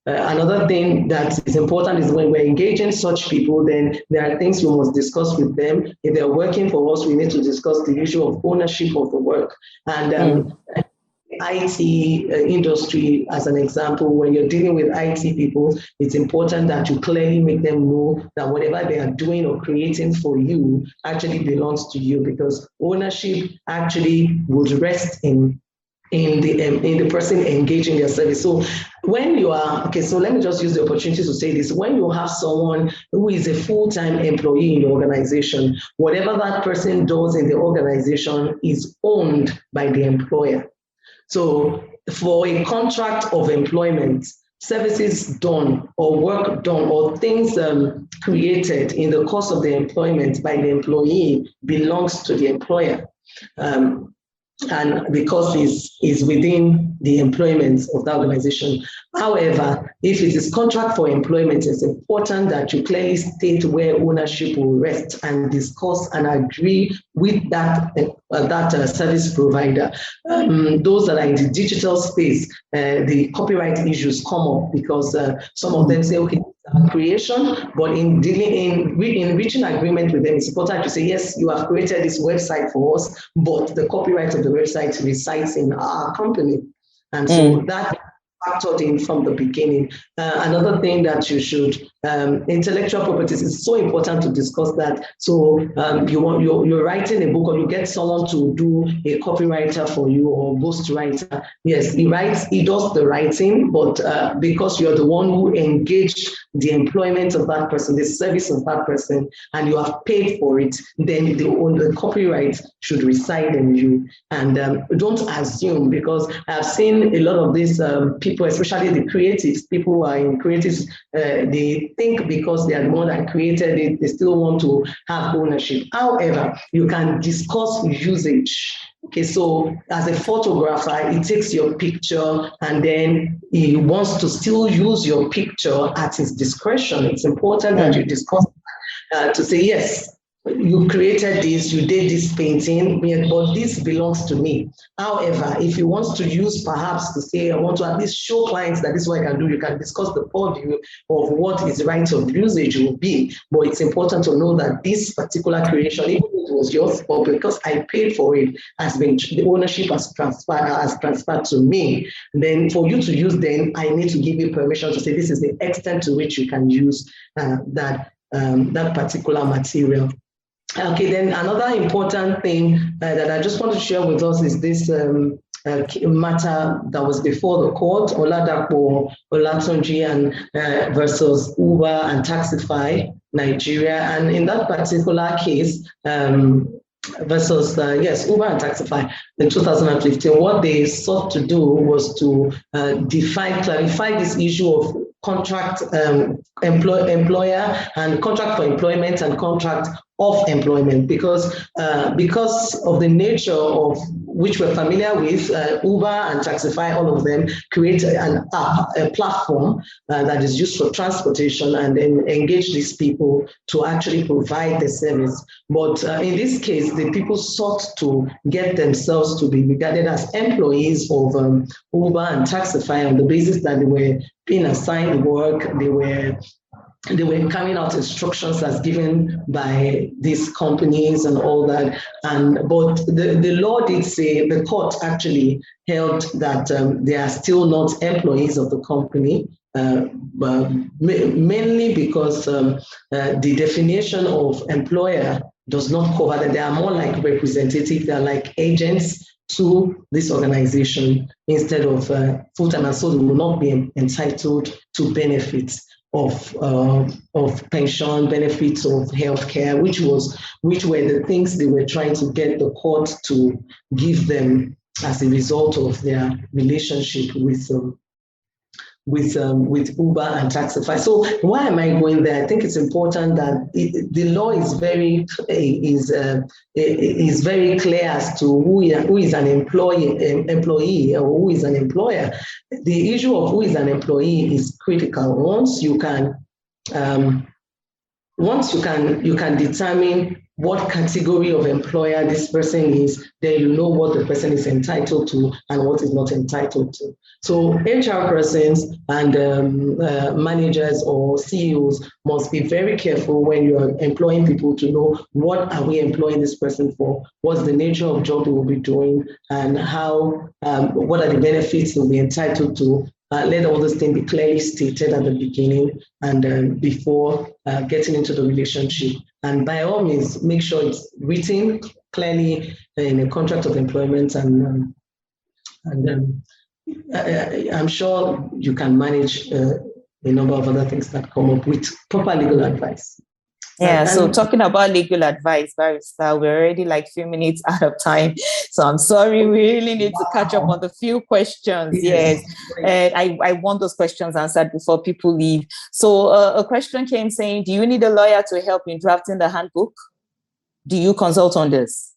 another thing that is important is when we're engaging such people, then there are things we must discuss with them. If they're working for us, we need to discuss the issue of ownership of the work. And IT industry, as an example, when you're dealing with IT people, it's important that you clearly make them know that whatever they are doing or creating for you actually belongs to you, because ownership actually would rest in the person engaging their service. So when you are, so let me just use the opportunity to say this. When you have someone who is a full-time employee in the organization, whatever that person does in the organization is owned by the employer. So for a contract of employment, services done or work done or things created in the course of the employment by the employee belongs to the employer. And because it's within the employment of the organization. However, if it is contract for employment, it's important that you clearly state where ownership will rest and discuss and agree with that service provider. Those that are in the digital space, the copyright issues come up because some of them say, okay, creation, but in reaching agreement with them, it's important to say, yes, you have created this website for us, but the copyright of the website resides in our company. And so that factored in from the beginning. Another thing that you should intellectual properties. It's so important to discuss that. So you're writing a book, or you get someone to do a copywriter for you or ghostwriter. Yes, he does the writing, but because you're the one who engaged the employment of that person, the service of that person, and you have paid for it, then the copyright should reside in you. And don't assume, because I've seen a lot of these people, especially the creatives, people who are in creatives, they think because they are the one that created it, they still want to have ownership. However, you can discuss usage. Okay, so as a photographer, he takes your picture and then he wants to still use your picture at his discretion. It's important that you discuss to say, yes, you created this, you did this painting, but this belongs to me. However, if you want to use perhaps to say, I want to at least show clients that this is what I can do, you can discuss the purview of what his right of usage will be. But it's important to know that this particular creation, even if it was yours, but because I paid for it, the ownership has transferred to me. Then for you to use, then I need to give you permission to say this is the extent to which you can use that particular material. Okay, then another important thing that I just want to share with us is this matter that was before the court, Oladapo Olatunji and versus Uber and Taxify Nigeria. And in that particular case, versus, Uber and Taxify in 2015, what they sought to do was to clarify this issue of contract employer and contract for employment and contract of employment, because of the nature of which we're familiar with, Uber and Taxify, all of them create an app, a platform that is used for transportation and then engage these people to actually provide the service. But in this case, the people sought to get themselves to be regarded as employees of Uber and Taxify on the basis that they were being assigned work, they were carrying out instructions as given by these companies and all that. But the law did say, the court actually held that they are still not employees of the company, mainly because the definition of employer does not cover that. They are more like representative, they are like agents to this organization instead of full-time, and so they will not be entitled to benefits of pension, benefits of healthcare, which were the things they were trying to get the court to give them as a result of their relationship with Uber and Taxify. So why am I going there? I think it's important that the law is very clear as to who is an employee or who is an employer. The issue of who is an employee is critical. Once you can determine what category of employer this person is, then you know what the person is entitled to and what is not entitled to. So HR persons and managers or CEOs must be very careful when you are employing people to know what are we employing this person for, what's the nature of job they will be doing, and how, what are the benefits they'll be entitled to. Let all those things be clearly stated at the beginning and before getting into the relationship. And by all means, make sure it's written clearly in a contract of employment, and I'm sure you can manage a number of other things that come up with proper legal advice.
Yeah, so talking about legal advice, Barrister, we're already like a few minutes out of time. So I'm sorry, we really need to catch up on the few questions. Yes. And I want those questions answered before people leave. So a question came saying, do you need a lawyer to help in drafting the handbook? Do you consult on this?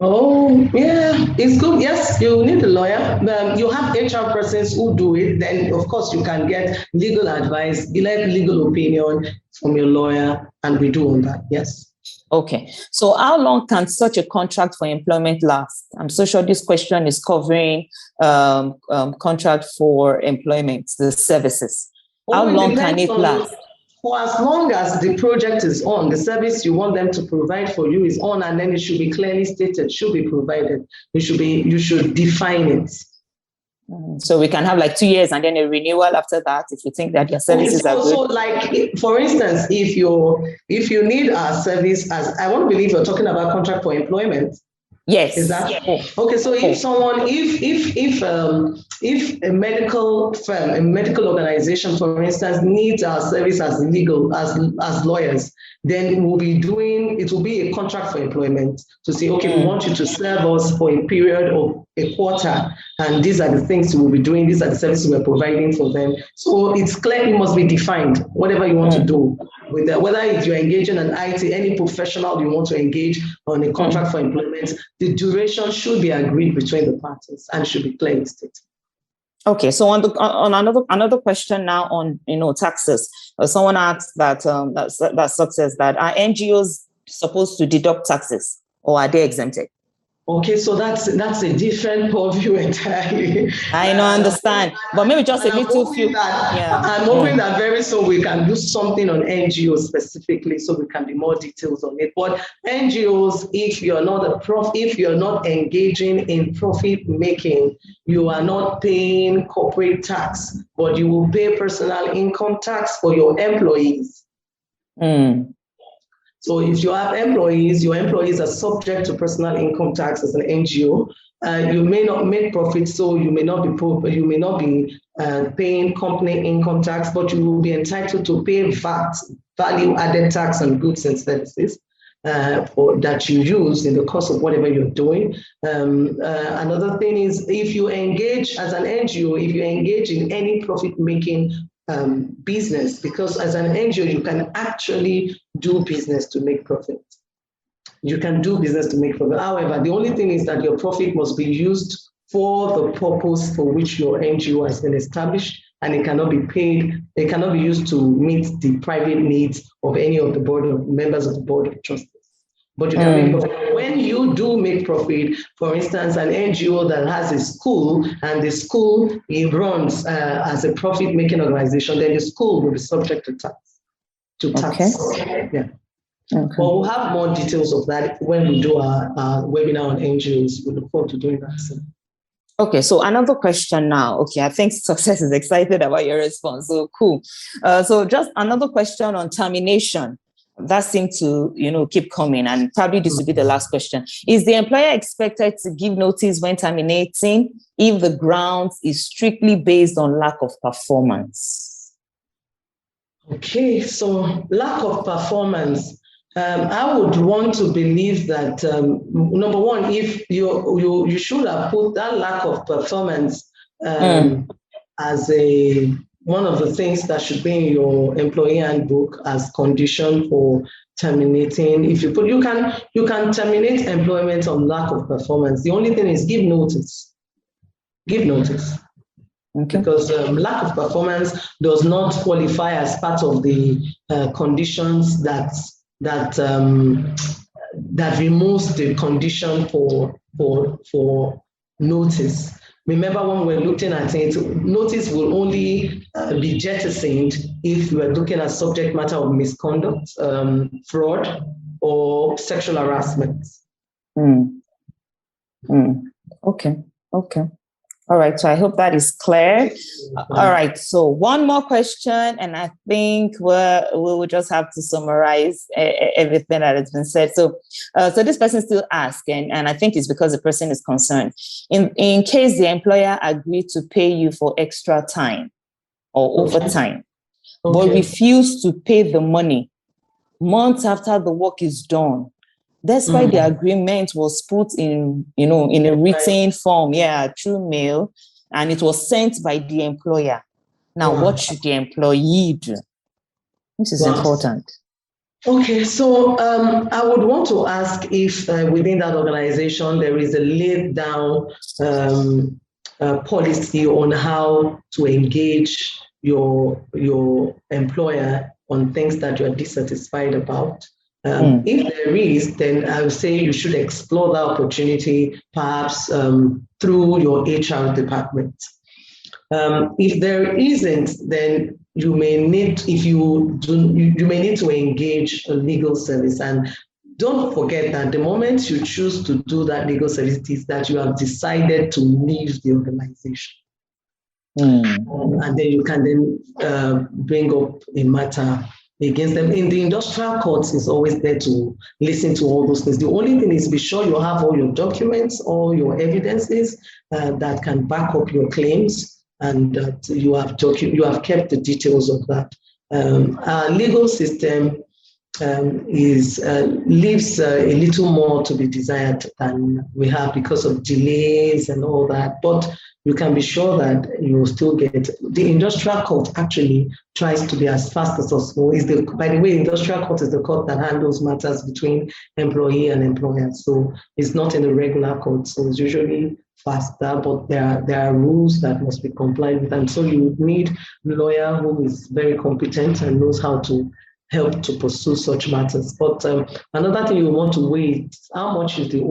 Oh, yeah, it's good. Yes, you need a lawyer. You have HR persons who do it. Then, of course, you can get legal advice, get legal opinion from your lawyer, and we do on that. Yes.
Okay. So how long can such a contract for employment last? I'm so sure this question is covering contract for employment, the services. How long can it last?
For as long as the project is on, the service you want them to provide for you is on, and then it should be clearly stated, should be provided. You should define it.
So we can have like 2 years and then a renewal after that if you think that your services are good.
So like, for instance, if you need our service, as I want to believe you're talking about contract for employment.
Yes.
Is that okay? So if someone, if a medical firm, a medical organization, for instance, needs our service as lawyers, then it will be a contract for employment to say, okay, we want you to serve us for a period of a quarter, and these are the things we will be doing, these are the services we're providing for them. So it's clear, it must be defined, whatever you want to do with that, whether if you're engaging in IT, any professional you want to engage on a contract for employment, the duration should be agreed between the parties and should be clearly stated.
Okay, so on another question now on taxes. Someone asked that that success that are NGOs supposed to deduct taxes or are they exempted?
Okay, so that's a different purview entirely.
I understand, but maybe just a little few.
I'm hoping that very soon we can do something on NGOs specifically, so we can be more details on it. But NGOs, if you're not engaging in profit making, you are not paying corporate tax, but you will pay personal income tax for your employees. So if you have employees, your employees are subject to personal income tax as an NGO. You may not make profit, so you may not be paying company income tax, but you will be entitled to pay VAT, value added tax on goods and services that you use in the course of whatever you're doing. Another thing is, if you engage as an NGO, if you engage in any profit making business, because as an NGO, you can actually do business to make profit. You can do business to make profit. However, the only thing is that your profit must be used for the purpose for which your NGO has been established, and it cannot be paid. It cannot be used to meet the private needs of any of the members of the board of trustees. But you can make profit. When you do make profit, for instance, an NGO that has a school and the school it runs as a profit-making organization, then the school will be subject to tax. Okay. Yeah. Okay. But we'll have more details of that when we do our webinar on NGOs. We look forward to doing that soon.
Okay, so another question now. Okay, I think Success is excited about your response. So cool. So just another question on termination. That seemed to, keep coming, and probably this will be the last question. Is the employer expected to give notice when terminating if the grounds is strictly based on lack of performance?
Okay, so lack of performance. I would want to believe that number one, if you should have put that lack of performance as one of the things that should be in your employee handbook as condition for terminating. If you put, you can terminate employment on lack of performance. The only thing is give notice. Give notice. Okay. Because lack of performance does not qualify as part of the conditions that removes the condition for notice. Remember, when we're looking at it, notice will only be jettisoned if we're looking at subject matter of misconduct, fraud, or sexual harassment.
Okay. All right, so I hope that is clear. All right, so one more question, and I think we will just have to summarize everything that has been said. So this person still asking, and I think it's because the person is concerned. In case the employer agreed to pay you for extra time or overtime, but refused to pay the money months after the work is done, that's why the agreement was put in, in a written form, through mail, and it was sent by the employer. Now, what should the employee do? This is important.
Okay, so I would want to ask if within that organization there is a laid down policy on how to engage your employer on things that you're dissatisfied about. If there is, then I would say you should explore the opportunity, perhaps through your HR department. If there isn't, then you may need, you may need to engage a legal service. And don't forget that the moment you choose to do that legal service is that you have decided to leave the organization. And then you can then bring up a matter against them. In the industrial courts, is always there to listen to all those things. The only thing is be sure you have all your documents, all your evidences that can back up your claims, and that you have kept the details of that. Our legal system leaves a little more to be desired than we have because of delays and all that. But you can be sure that you will still get. The industrial court actually tries to be as fast as possible. By the way, industrial court is the court that handles matters between employee and employer. So it's not in the regular court. So it's usually faster, but there are rules that must be complied with. And so you would need a lawyer who is very competent and knows how to help to pursue such matters. But another thing you want to weigh is how much is the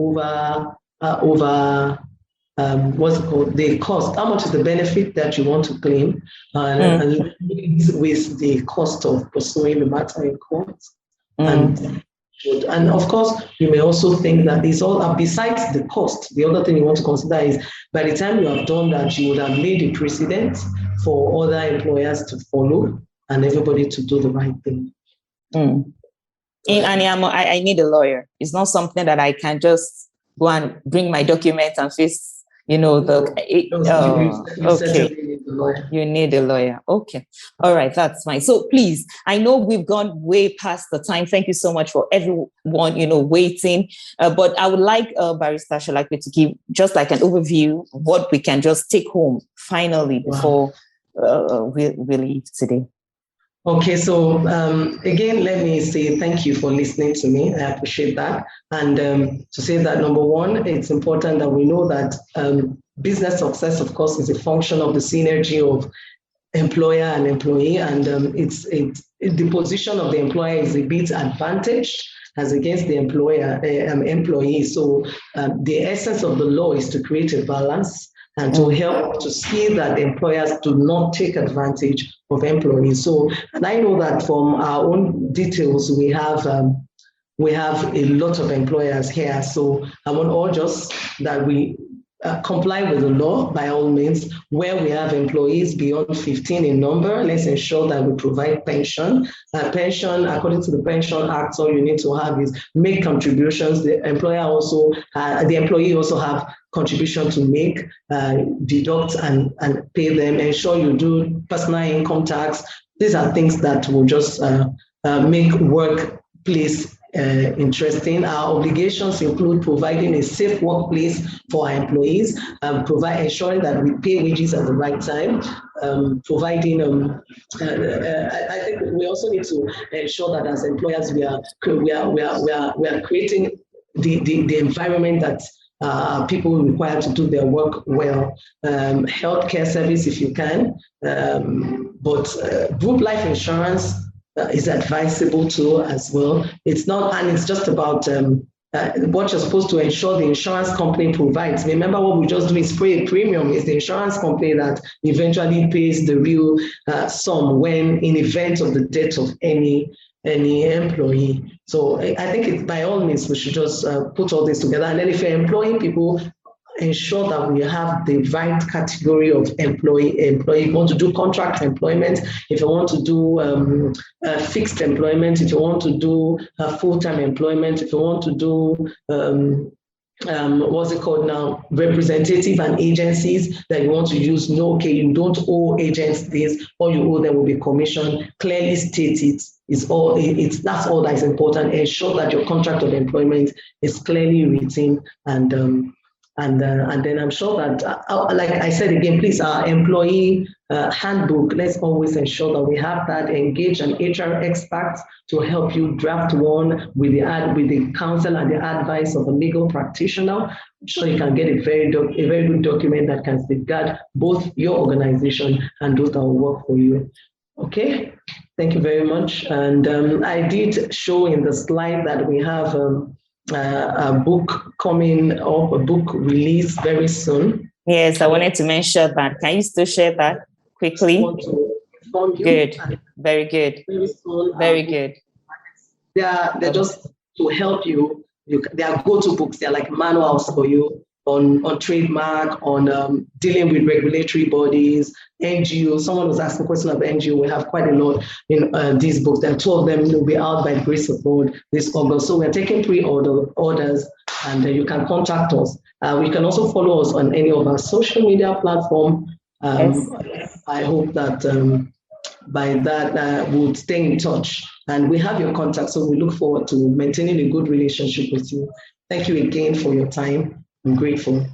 the cost, how much is the benefit that you want to claim, and with the cost of pursuing the matter in court. And of course, you may also think that it's all, besides the cost, the other thing you want to consider is by the time you have done that, you would have made a precedent for other employers to follow and everybody to do the right thing.
I need a lawyer. It's not something that I can just go and bring my documents and face. You need a lawyer. Okay. All right. That's fine. So please, I know we've gone way past the time. Thank you so much for everyone, waiting. But I would like Barrister Sholakbe to give just like an overview of what we can just take home finally before we leave today.
Okay, so again, let me say thank you for listening to me. I appreciate that. And to say that, number one, it's important that we know that business success, of course, is a function of the synergy of employer and employee. And the position of the employer is a bit advantaged as against the employee. So the essence of the law is to create a balance and to help to see that employers do not take advantage of employees. So, and I know that from our own details, we have a lot of employers here. So I want to urge us that we comply with the law by all means. Where we have employees beyond 15 in number, let's ensure that we provide pension. Pension, according to the Pension Act, all you need to have is make contributions. The employee also have contribution to make, deduct and pay them. Ensure you do personal income tax. These are things that will just make workplace interesting. Our obligations include providing a safe workplace for our employees, ensuring that we pay wages at the right time, providing. I think we also need to ensure that as employers we are creating the environment that people required to do their work well. Healthcare service if you can, but group life insurance is advisable too as well. It's not, and it's just about what you're supposed to ensure the insurance company provides. Remember, what we just do is pay a premium. It's the insurance company that eventually pays the real sum when in event of the death of any employee. So I think it's by all means we should just put all this together. And then if you're employing people, ensure that we have the right category of employee. If you want to do contract employment, if you want to do fixed employment, if you want to do full-time employment, if you want to do what's it called now, representative and agencies that you want to use, you don't owe agents this, all you owe them will be commission. Clearly state it. That's all that is important. Ensure that your contract of employment is clearly written, and then I'm sure that, like I said again, please, our employee handbook, let's always ensure that we have that. Engage an HR expert to help you draft one with the counsel and the advice of a legal practitioner, so you can get a very good document that can safeguard both your organization and those that will work for you. Okay, thank you very much. And I did show in the slide that we have a book coming up, a book release very soon.
Yes, I wanted to mention that. Can you still share that quickly? Good, very good, very good.
They're just to help you. They are go-to books. They're like manuals for you on trademark, on dealing with regulatory bodies, NGO. Someone was asking a question about NGO. We have quite a lot in these books. There are 2 of them will be out by the grace of God this August. So we're taking pre-orders, and you can contact us. We can also follow us on any of our social media platforms.
Yes.
I hope that by that we'll stay in touch. And we have your contact, so we look forward to maintaining a good relationship with you. Thank you again for your time. I'm grateful.